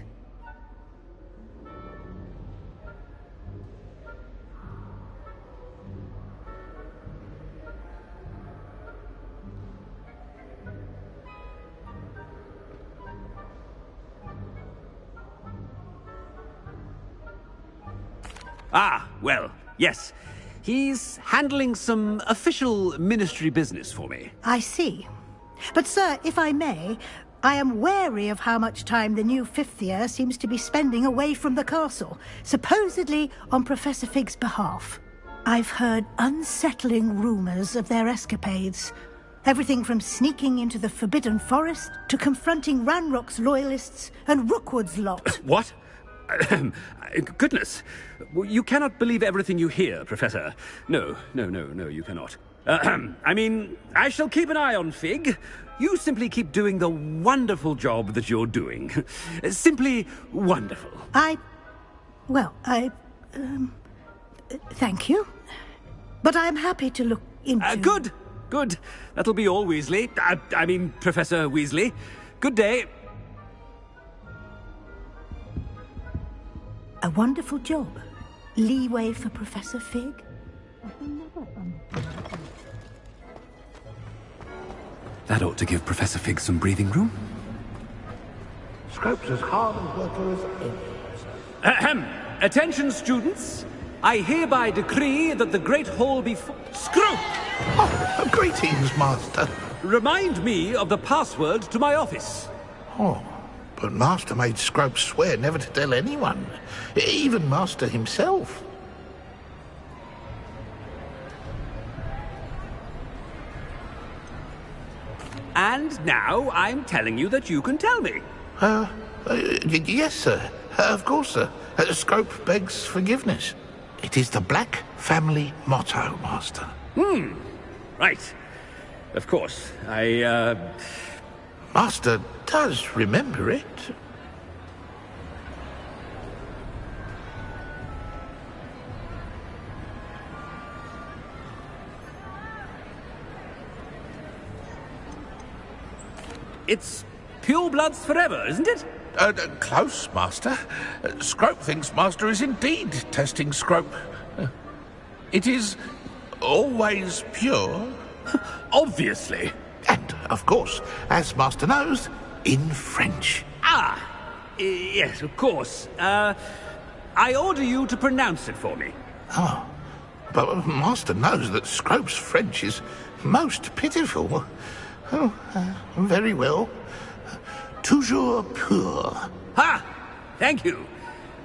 Ah, well, yes. He's handling some official ministry business for me. I see. But, sir, if I may, I am wary of how much time the new fifth year seems to be spending away from the castle, supposedly on Professor Fig's behalf. I've heard unsettling rumours of their escapades. Everything from sneaking into the Forbidden Forest to confronting Ranrock's loyalists and Rookwood's lot. What? Goodness. You cannot believe everything you hear, Professor. No, you cannot. I mean, I shall keep an eye on Fig. You simply keep doing the wonderful job that you're doing. Simply wonderful. Thank you. But I'm happy to look into... Good. That'll be all, Weasley. I mean, Professor Weasley. Good day. A wonderful job. Leeway for Professor Fig. That ought to give Professor Fig some breathing room. Scrope's as hard a worker as any. Attention, students. I hereby decree that the Great Hall be Scrope! Oh, greetings, Master. Remind me of the password to my office. Oh, but Master made Scrope swear never to tell anyone, even Master himself. And now I'm telling you that you can tell me. Yes, sir. Of course, sir. Scrope begs forgiveness. It is the Black family motto, Master. Right. Of course. Master does remember it. It's pure bloods forever, isn't it? Close, Master. Scrope thinks Master is indeed testing Scrope. It is always pure. Obviously. And, of course, as Master knows, in French. Yes, of course. I order you to pronounce it for me. Oh, but Master knows that Scrope's French is most pitiful. Oh, very well. Toujours pur. Ha! Thank you.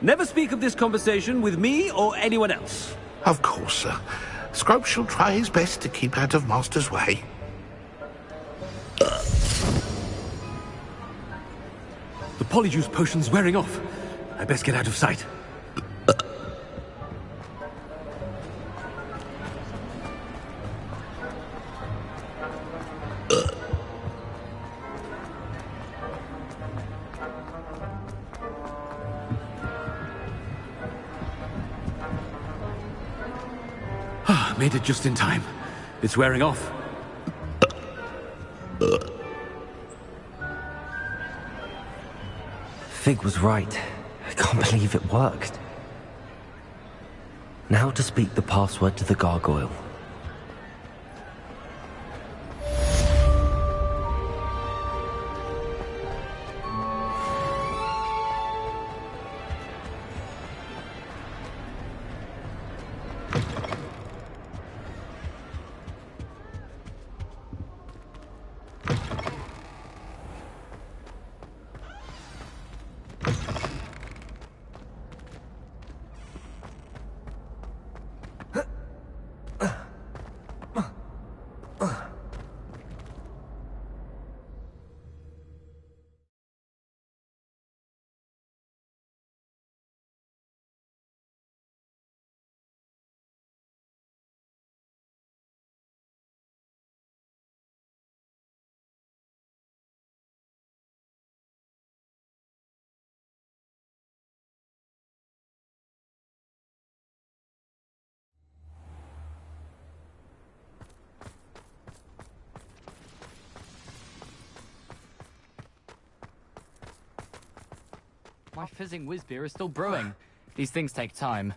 Never speak of this conversation with me or anyone else. Of course, sir. Scrope shall try his best to keep out of Master's way. The polyjuice potion's wearing off. I best get out of sight. Made it just in time. It's wearing off. Fig was right. I can't believe it worked. Now to speak the password to the gargoyle. My fizzing whiz beer is still brewing. These things take time.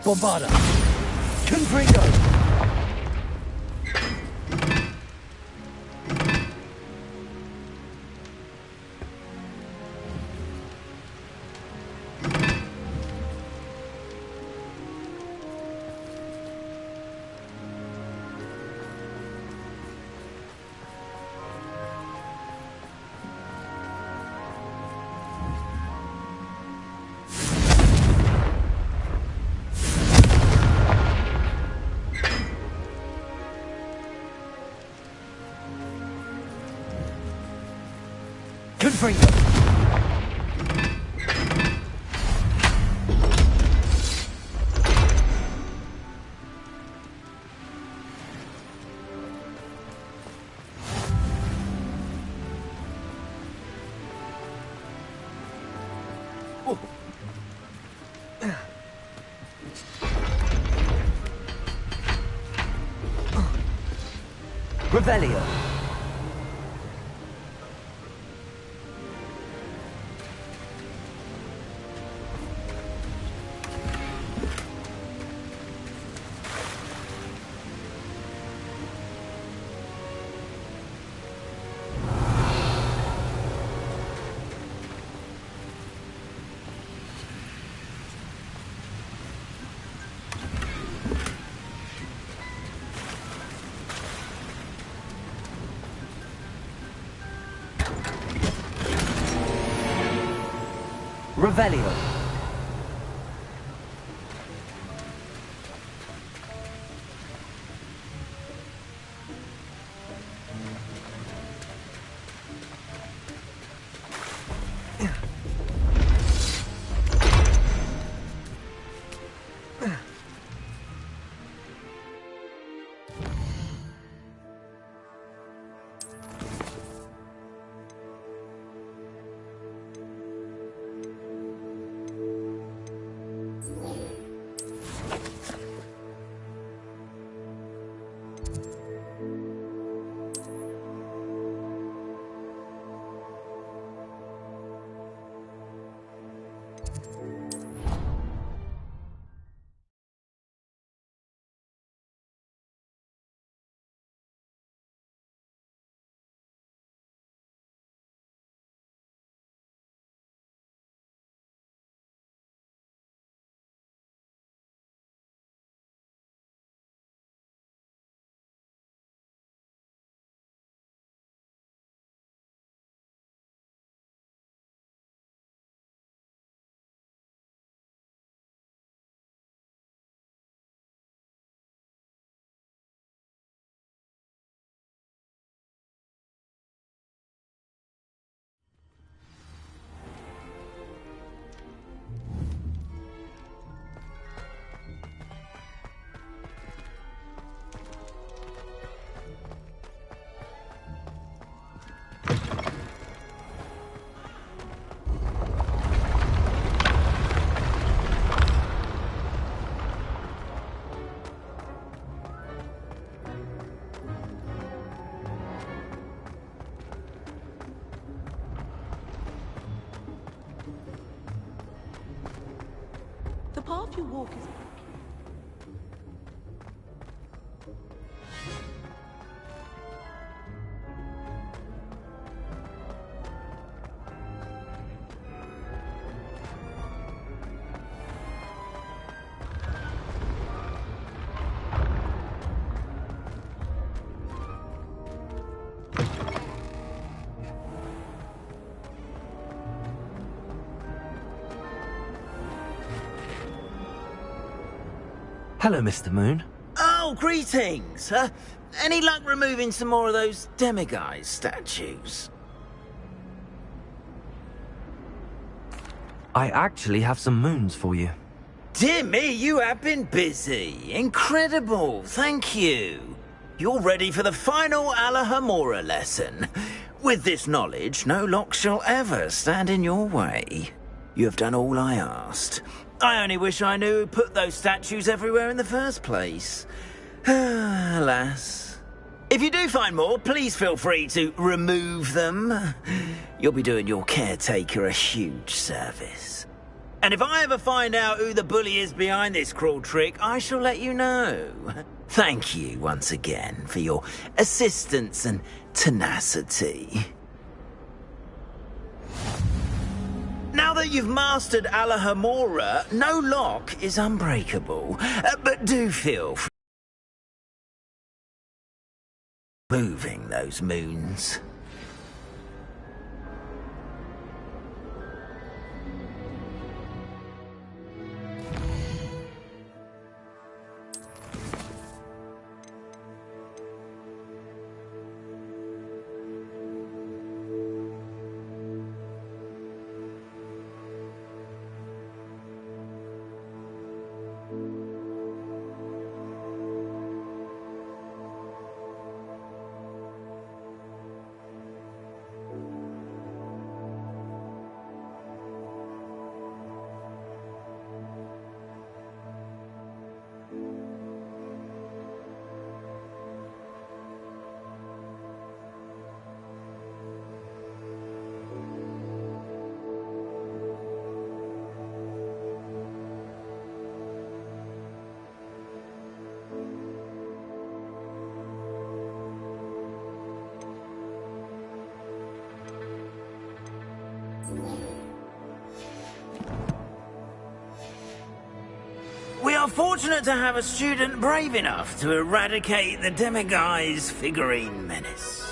Bombarda! Confringo! free them. Revelio. Revelio. The path you walk is... Hello, Mr. Moon. Oh, greetings! Any luck removing some more of those demiguise statues? I actually have some moons for you. Dear me, you have been busy. Incredible, thank you. You're ready for the final Alahamora lesson. With this knowledge, no lock shall ever stand in your way. You have done all I asked. I only wish I knew who put those statues everywhere in the first place. Alas. If you do find more, please feel free to remove them. You'll be doing your caretaker a huge service. And if I ever find out who the bully is behind this cruel trick, I shall let you know. Thank you once again for your assistance and tenacity. Now that you've mastered Alahamora, no lock is unbreakable. But do feel free moving those moons. We are fortunate to have a student brave enough to eradicate the Demiguise figurine menace.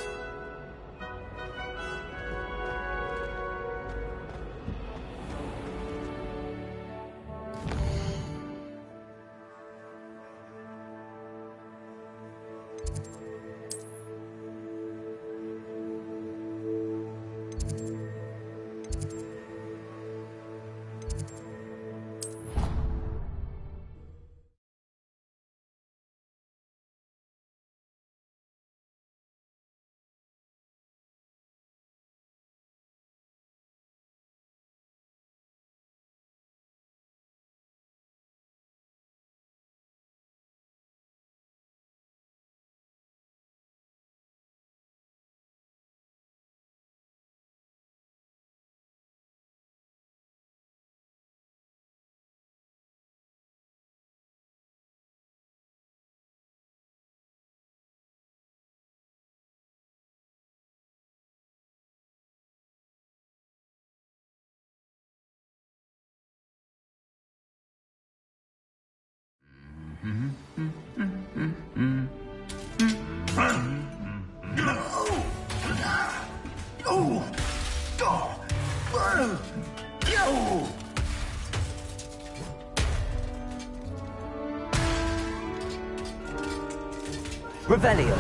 Revelio.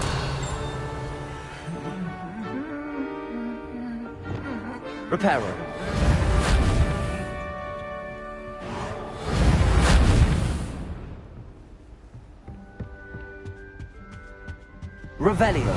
Reparo. Revelio.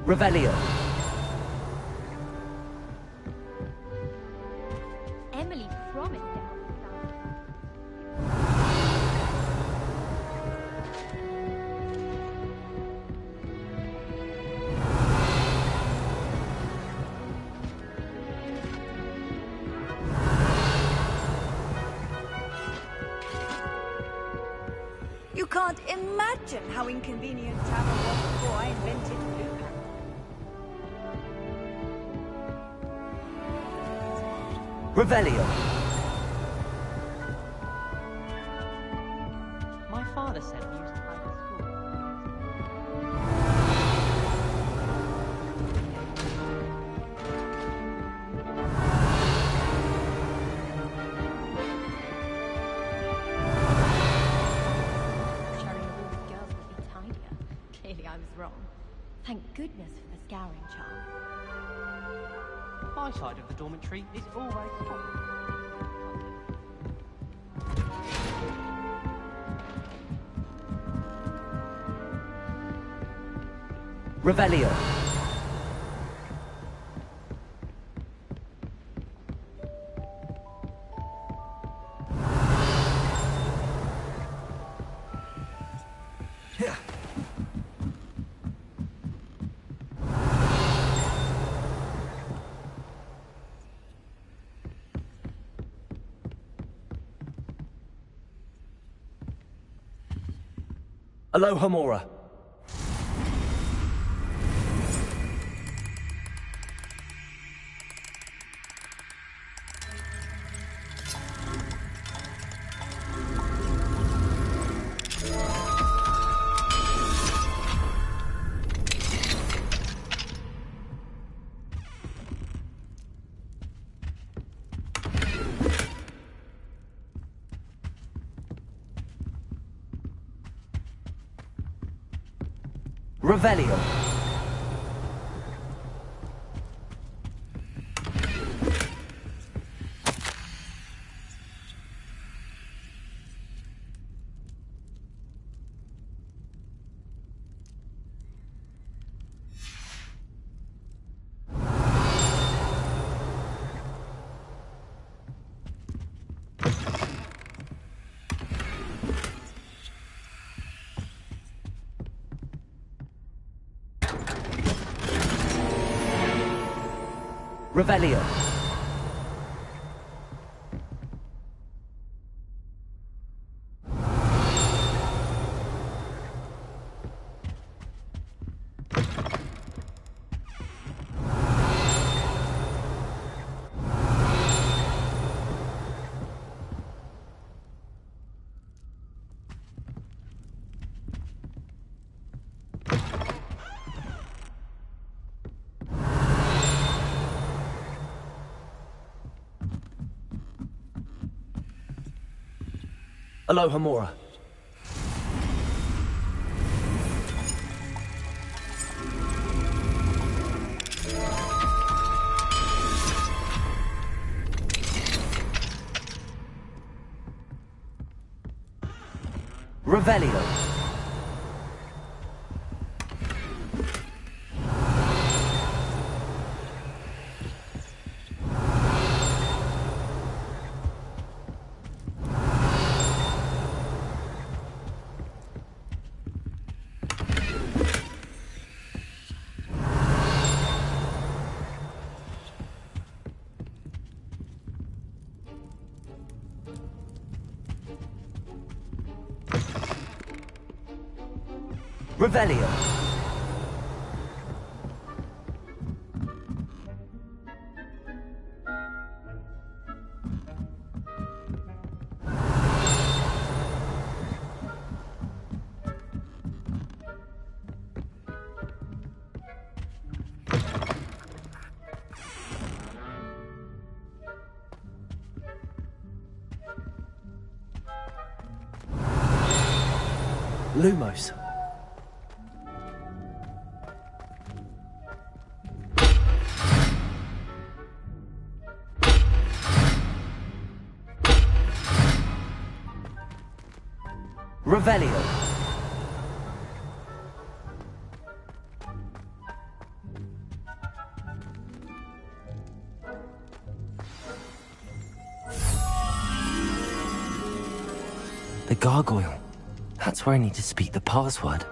Revelio. Emily promised to help us out. You can't imagine how inconvenient travel was before I invented Blue. Revelio. My father said we used to have a school. Showering of all the girls would be tidier. Clearly I was wrong. Thank goodness for the scouring charm. My side of the dormitory is always spotless. Revelio. Aloha Mora. Revelio. Revelio. Aloha Mora. Revelio. Revelio. Lumos. Revelio. The gargoyle. That's where I need to speak the password.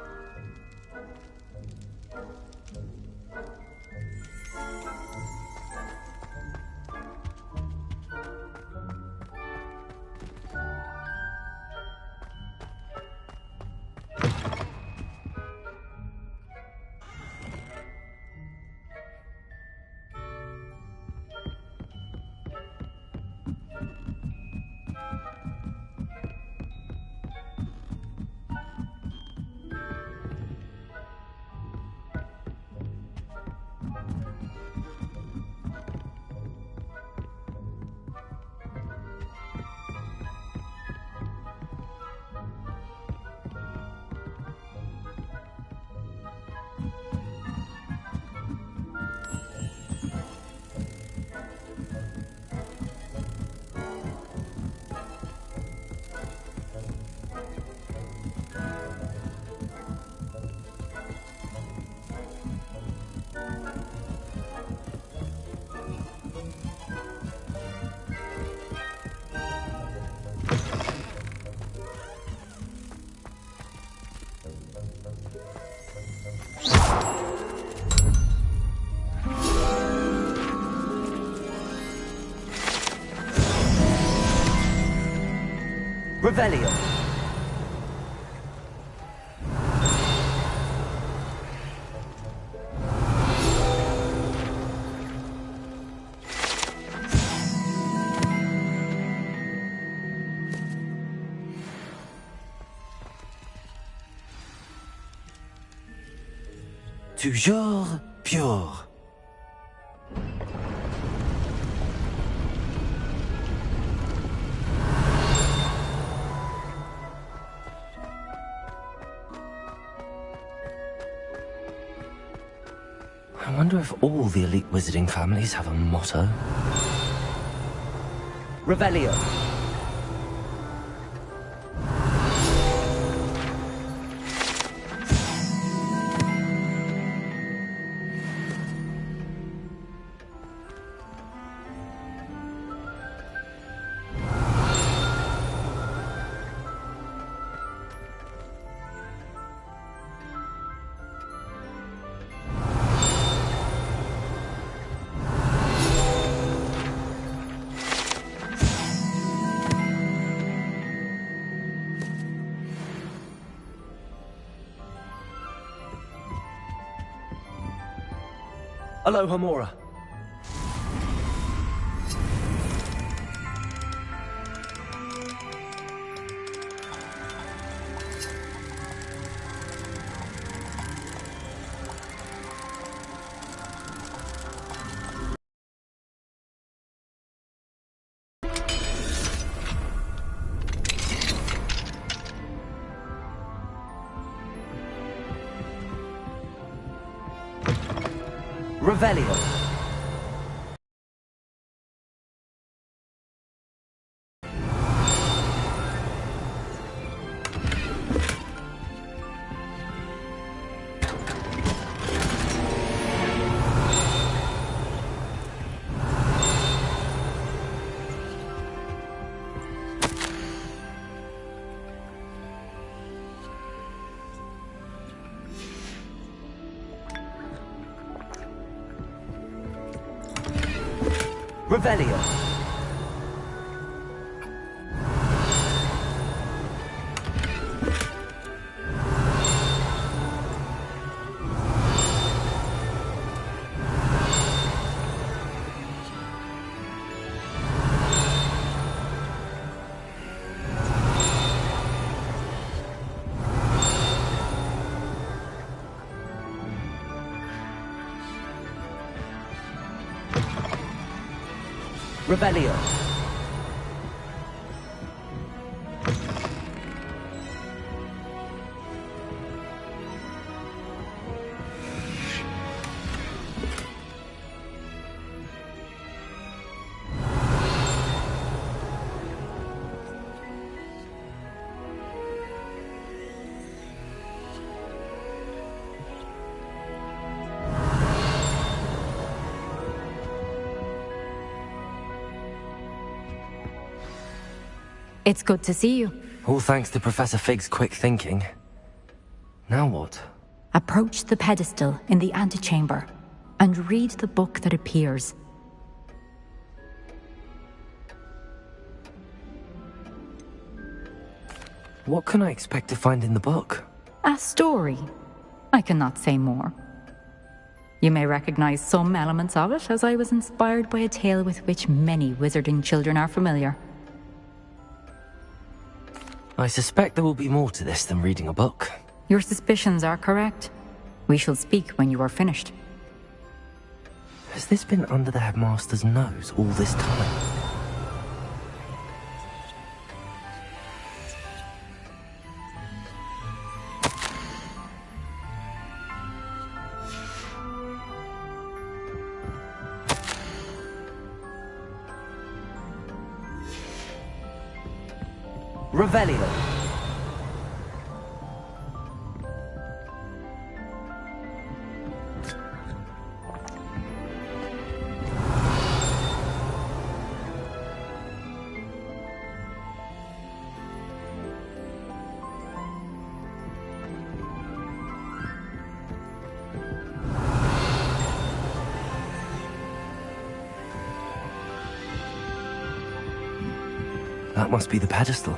Revelio. Toujours pure. I wonder if all the elite wizarding families have a motto. Revelio. Aloha Mora. Revelio. Revelio. Revelio. It's good to see you. All thanks to Professor Fig's quick thinking. Now what? Approach the pedestal in the antechamber and read the book that appears. What can I expect to find in the book? A story. I cannot say more. You may recognize some elements of it, as I was inspired by a tale with which many wizarding children are familiar. I suspect there will be more to this than reading a book. Your suspicions are correct. We shall speak when you are finished. Has this been under the headmaster's nose all this time? Revelio. That must be the pedestal.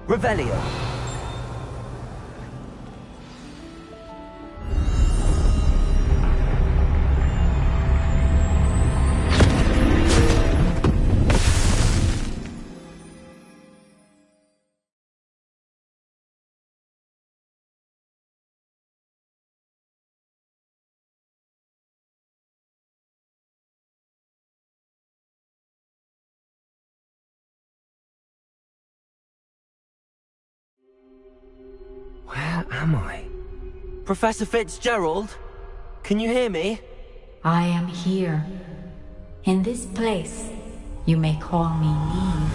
Revelio. Where am I? Professor Fitzgerald? Can you hear me? I am here. In this place, you may call me Neve.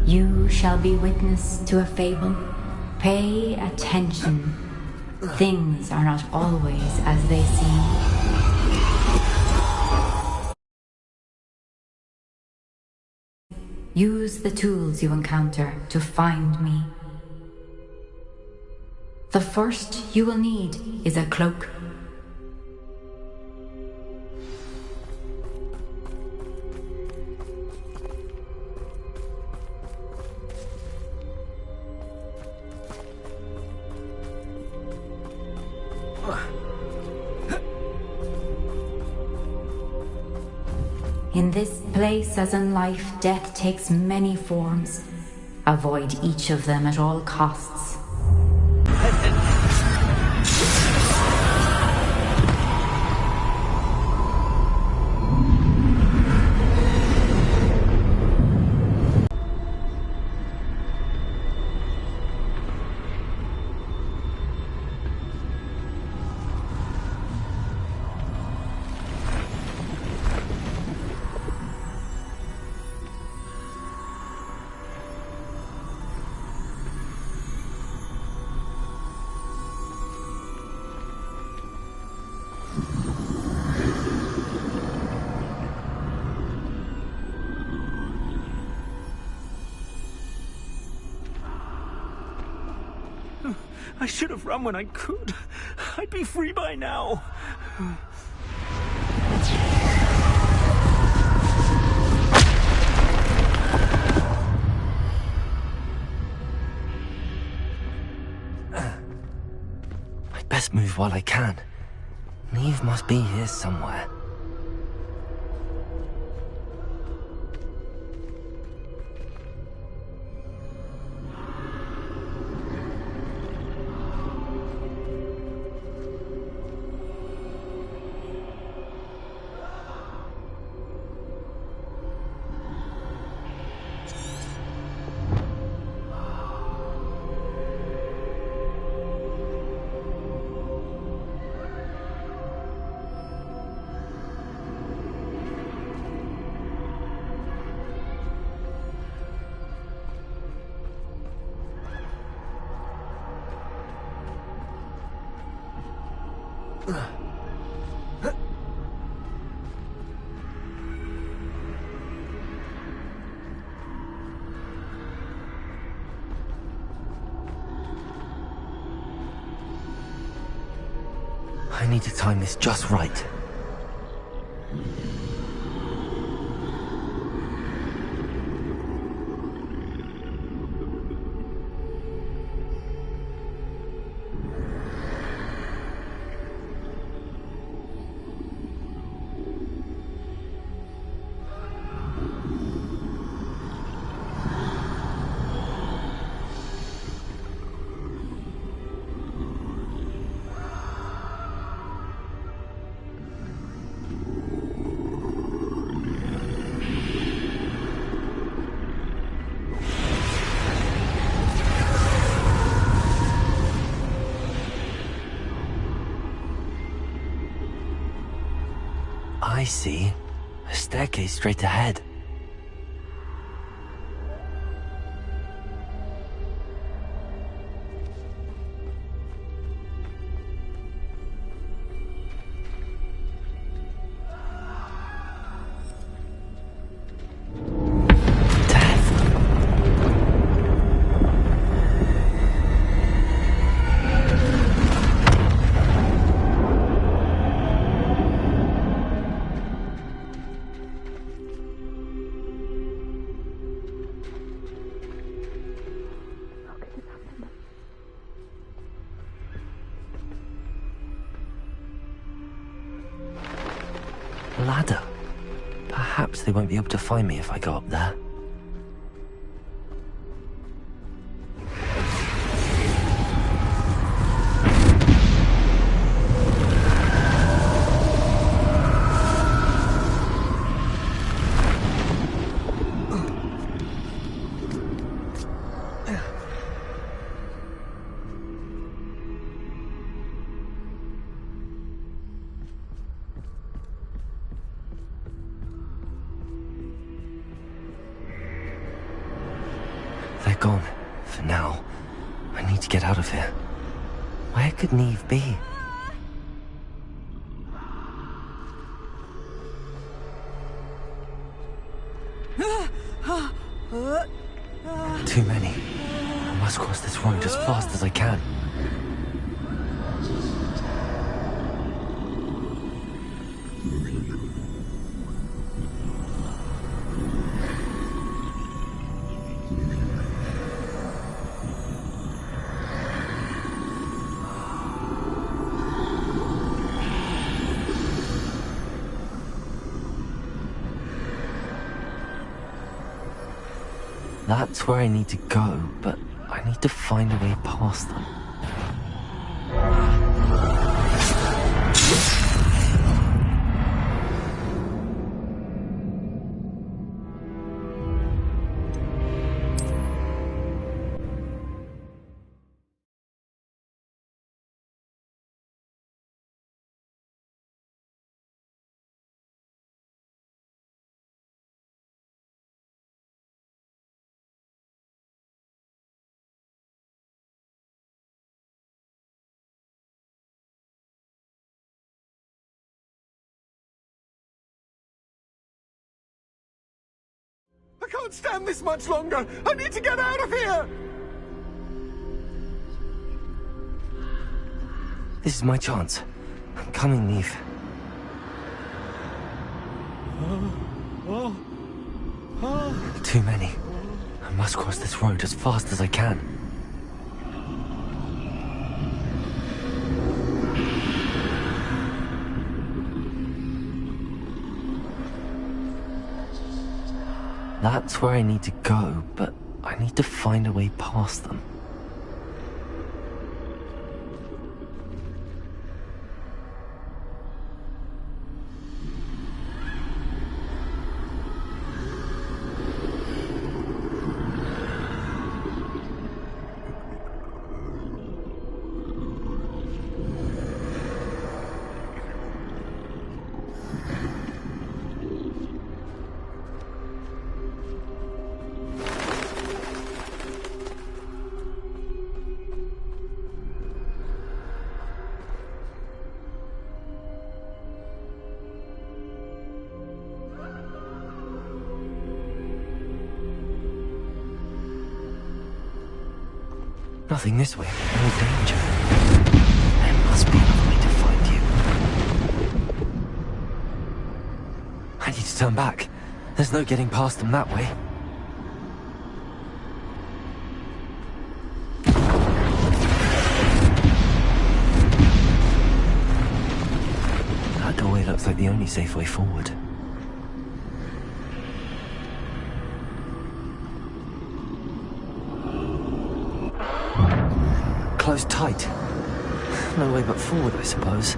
You shall be witness to a fable. Pay attention. Things are not always as they seem. Use the tools you encounter to find me. The first you will need is a cloak. In this place, as in life, death takes many forms. Avoid each of them at all costs. I should have run when I could. I'd be free by now. I'd best move while I can. Neve must be here somewhere. I need to time this just right. I see. A staircase straight ahead. Ladder. Perhaps they won't be able to find me if I go up there. They're gone. For now. I need to get out of here. Where could Neve be? Too many. I must cross this road as fast as I can. That's where I need to go, but I need to find a way past them. I can't stand this much longer! I need to get out of here! This is my chance. I'm coming, Neve. Too many. I must cross this road as fast as I can. That's where I need to go, but I need to find a way past them. Nothing this way. No danger. There must be another way to find you. I need to turn back. There's no getting past them that way. That doorway looks like the only safe way forward. Closed tight. No way but forward, I suppose.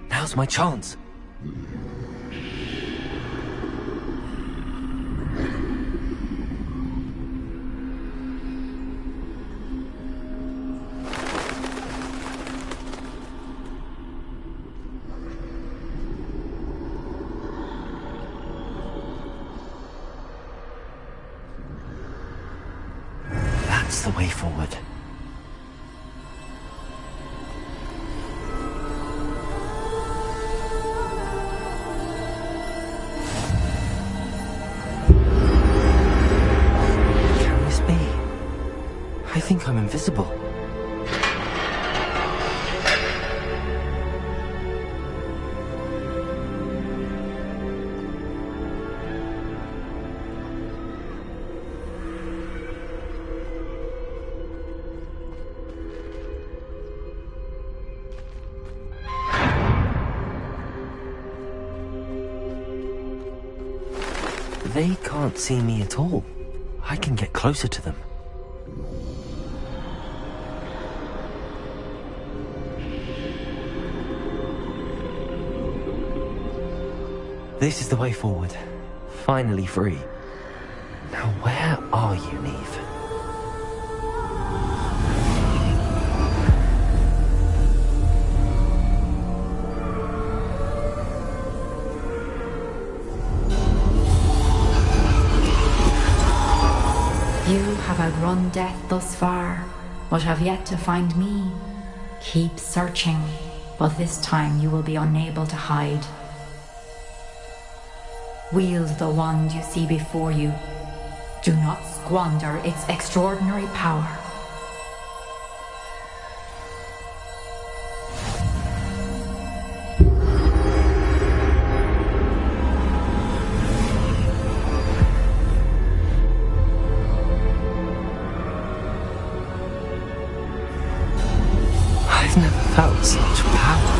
Now's my chance. That's the way forward. I think I'm invisible. They can't see me at all. I can get closer to them. This is the way forward. Finally free. Now where are you, Neve? outrun death thus far, but have yet to find me. Keep searching, but this time you will be unable to hide. Wield the wand you see before you. Do not squander its extraordinary power. I've never felt such power.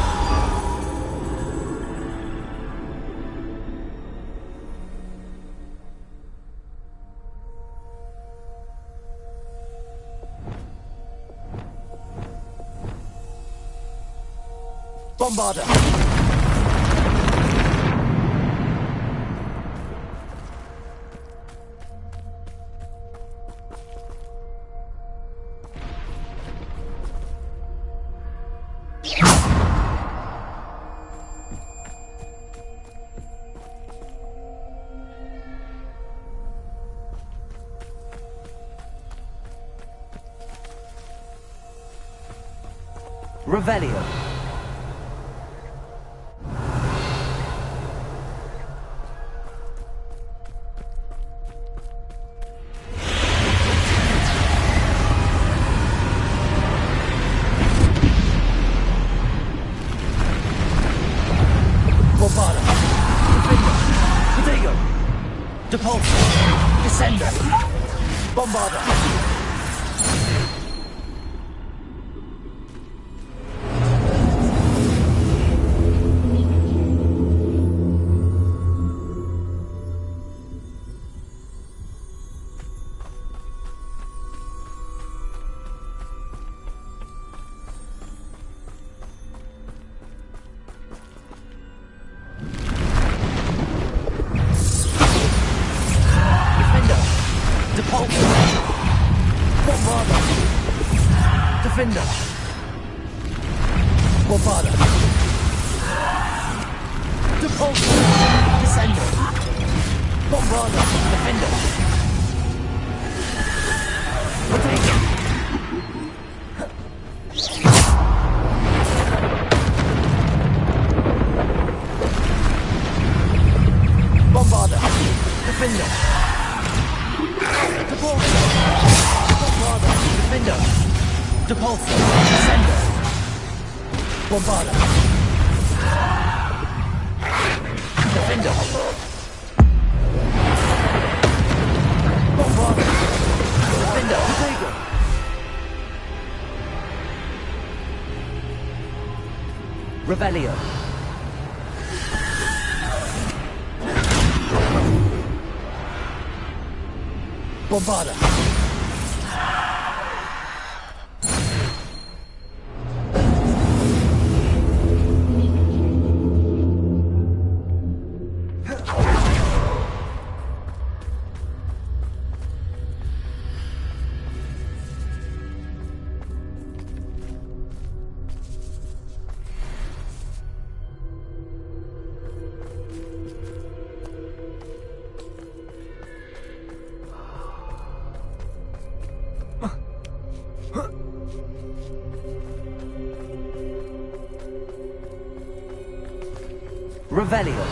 Bombarder! Revelio. Bombarder! Protego! Depulso! Descender! Bombarder! Defender! Bombarder! Depulso! Descender! Bombarder! Defender! Protego! Bombarder! Defender! Depulso! Bombarder! Defender! Depulso! Descender! Bombarder! Defender! Bombarder! Defender! Protego! Revelio. Bombarder! Revelio.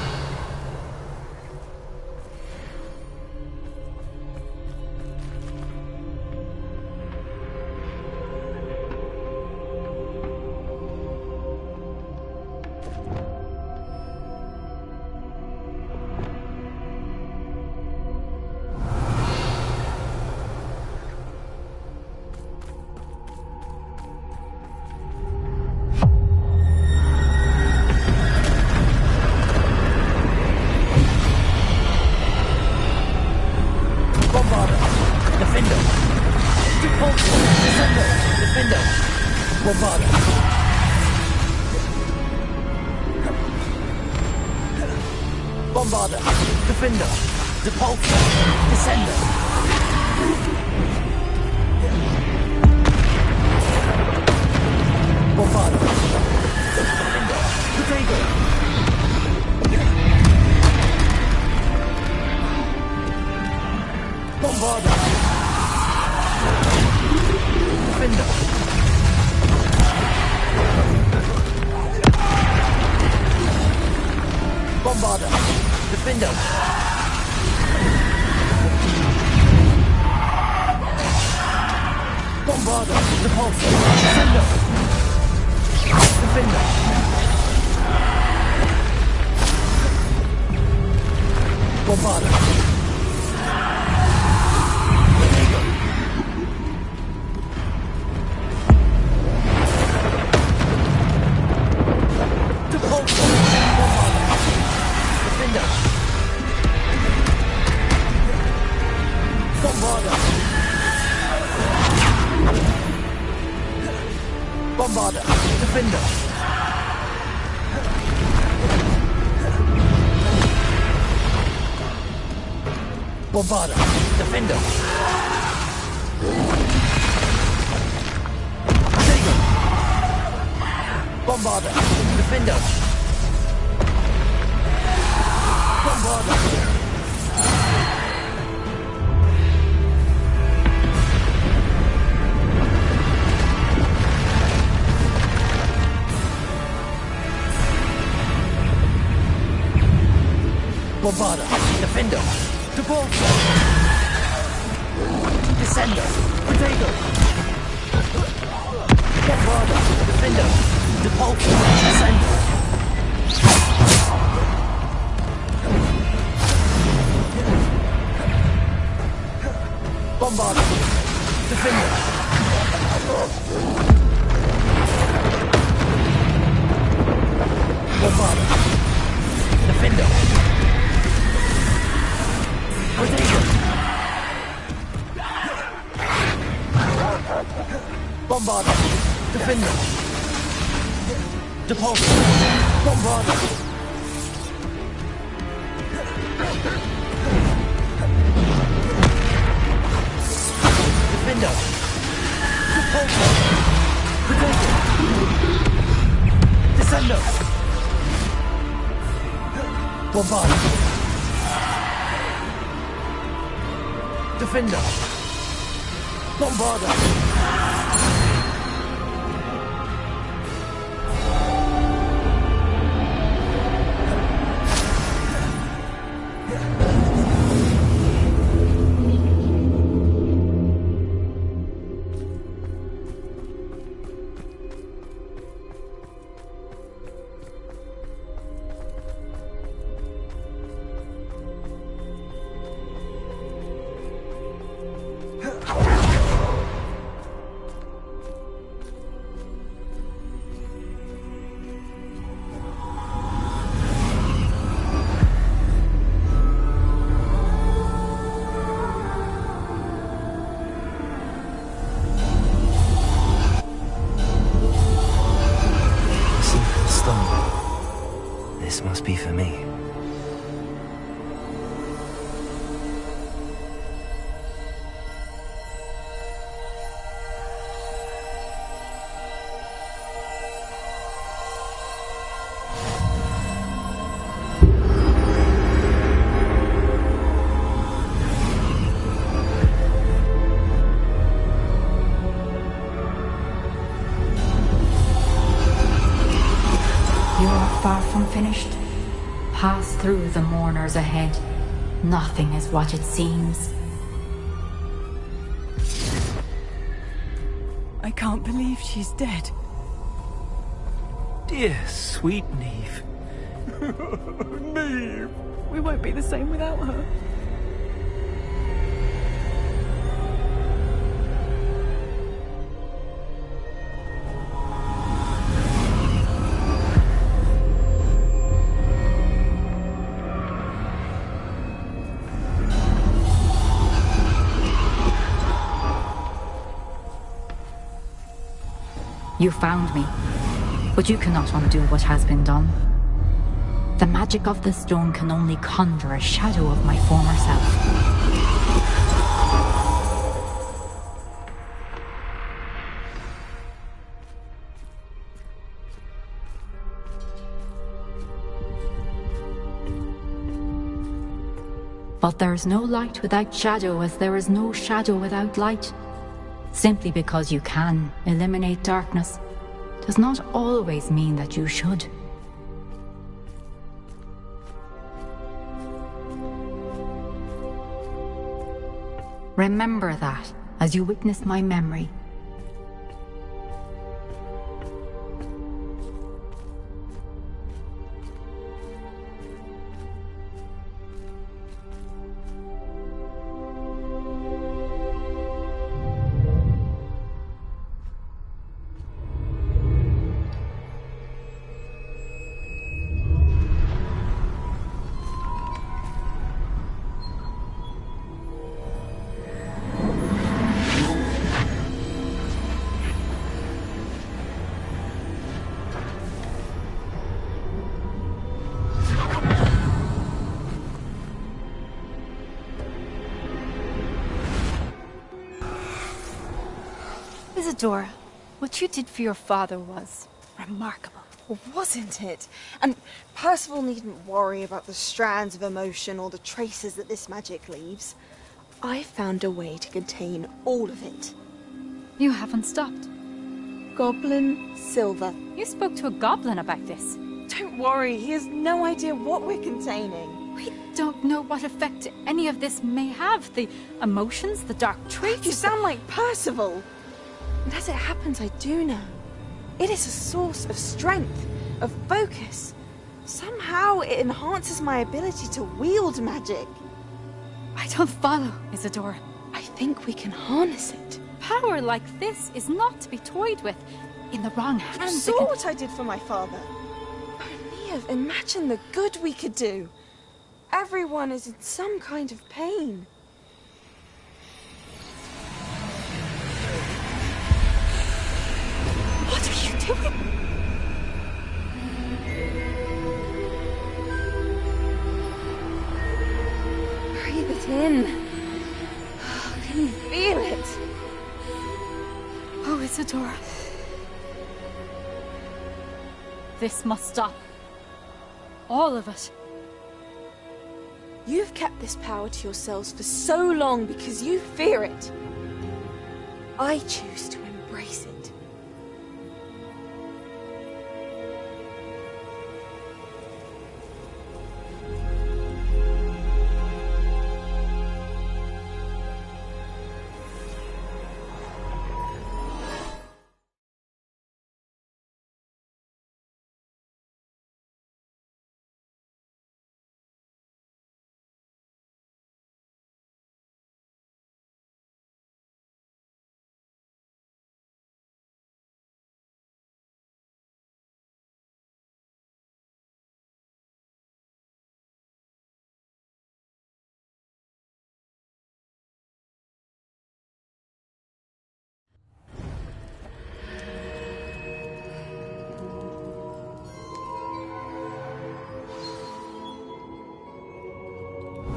Bombarder! Bombarder! Defender! Depulso! Descender! Bombarder! Defender! Protego! Bombarder! Bombarda! Defender! Bombarda! Repulsor! Defender! Defender! Bombarda! Bombarda! Defender! Bombarda! Defender! Taker! Bombarda! Defender! Bombarda! Bombarda! Defender! Depulso! Descender! Potato! Bombarda! Defender! Depulso! Descender! Bombarda! Defender! Bombarda! Defender! Potato! Bombarda! Defender! Depulso! Bombarda! Defender! Depulso! Potato! Descender! Bombarda! Defender! Bombarda! This must be for me. You are far from finished. Pass through the mourners ahead. Nothing is what it seems. I can't believe she's dead. Dear sweet Neve. Neve! We won't be the same without her. You found me, but you cannot undo what has been done. The magic of the stone can only conjure a shadow of my former self. But there is no light without shadow, as there is no shadow without light. Simply because you can eliminate darkness does not always mean that you should. Remember that as you witness my memory. Isadora, what you did for your father was remarkable. Well, wasn't it? And Percival needn't worry about the strands of emotion or the traces that this magic leaves. I found a way to contain all of it. You haven't stopped. Goblin Silver. You spoke to a goblin about this. Don't worry, he has no idea what we're containing. We don't know what effect any of this may have. The emotions, the dark traits. You sound like Percival. And as it happens, I do know. It is a source of strength, of focus. Somehow it enhances my ability to wield magic. I don't follow, Isadora. I think we can harness it. Power like this is not to be toyed with. In the wrong hands, You saw what I did for my father. Only imagine the good we could do. Everyone is in some kind of pain. What are you doing? Breathe it in. Can you feel it? Oh, Isadora. This must stop. All of it. You've kept this power to yourselves for so long because you fear it. I choose to embrace it.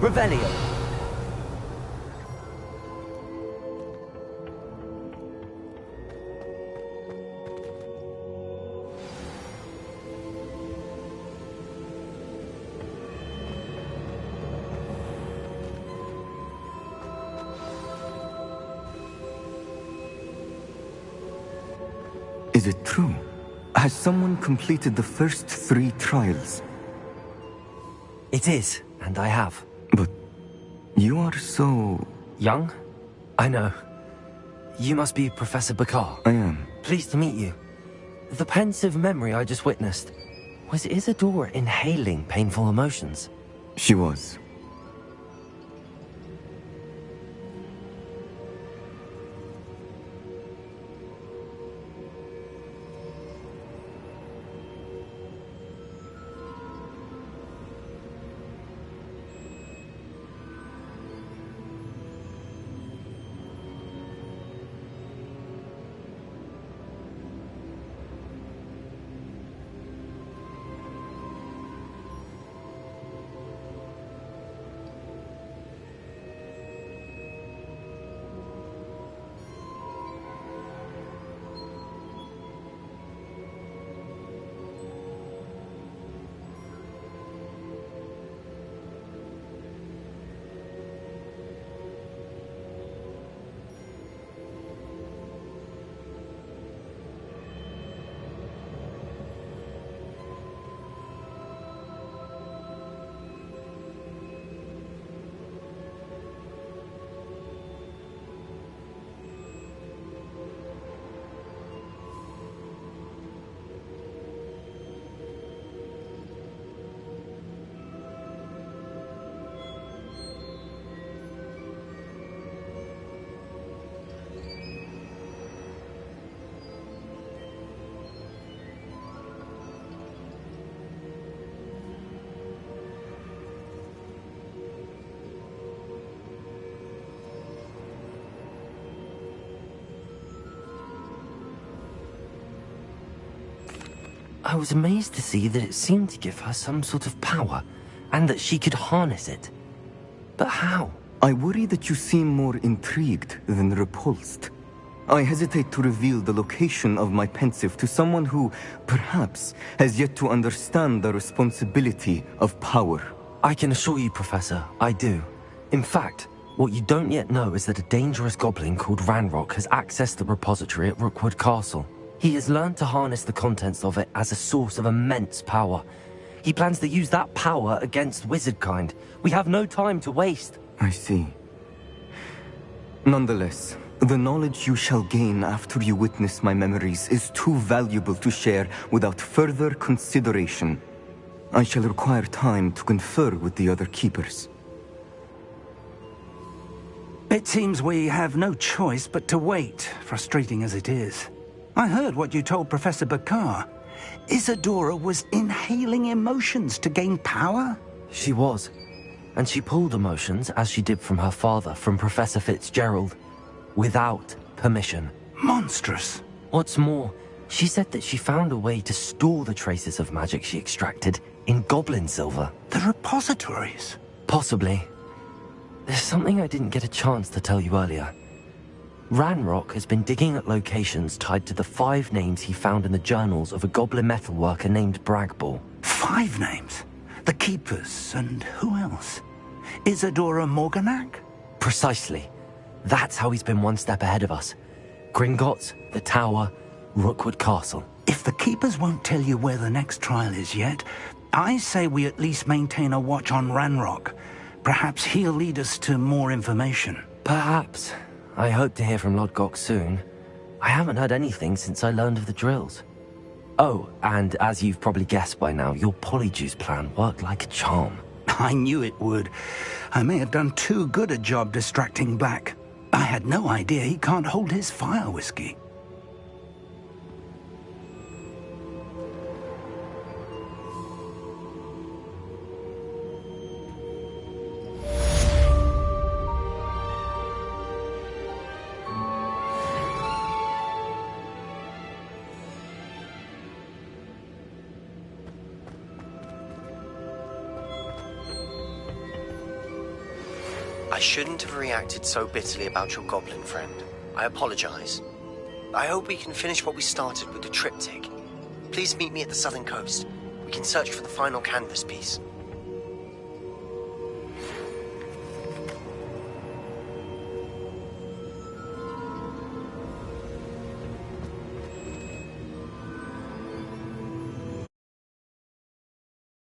Revelio. Is it true? Has someone completed the first 3 trials? It is, and I have. But you are so... young? I know. You must be Professor Bakar. I am. Pleased to meet you. The pensive memory I just witnessed, was Isadora inhaling painful emotions? She was. I was amazed to see that it seemed to give her some sort of power, and that she could harness it. But how? I worry that you seem more intrigued than repulsed. I hesitate to reveal the location of my pensive to someone who, perhaps, has yet to understand the responsibility of power. I can assure you, Professor, I do. In fact, what you don't yet know is that a dangerous goblin called Ranrock has accessed the repository at Rookwood Castle. He has learned to harness the contents of it as a source of immense power. He plans to use that power against wizardkind. We have no time to waste. I see. Nonetheless, the knowledge you shall gain after you witness my memories is too valuable to share without further consideration. I shall require time to confer with the other keepers. It seems we have no choice but to wait, frustrating as it is. I heard what you told Professor Bakar. Isadora was inhaling emotions to gain power? She was. And she pulled emotions, as she did from her father, from Professor Fitzgerald, without permission. Monstrous. What's more, she said that she found a way to store the traces of magic she extracted in goblin silver. The repositories? Possibly. There's something I didn't get a chance to tell you earlier. Ranrock has been digging at locations tied to the 5 names he found in the journals of a goblin metalworker named Bragball. 5 names? The Keepers, and who else? Isadora Morganac? Precisely. That's how he's been one step ahead of us. Gringotts, the Tower, Rookwood Castle. If the Keepers won't tell you where the next trial is yet, I say we at least maintain a watch on Ranrock. Perhaps he'll lead us to more information. Perhaps. I hope to hear from Lodgok soon. I haven't heard anything since I learned of the drills. Oh, and as you've probably guessed by now, your Polyjuice plan worked like a charm. I knew it would. I may have done too good a job distracting Black. I had no idea he can't hold his fire whiskey. I shouldn't have reacted so bitterly about your goblin friend. I apologize. I hope we can finish what we started with the triptych. Please meet me at the southern coast. We can search for the final canvas piece.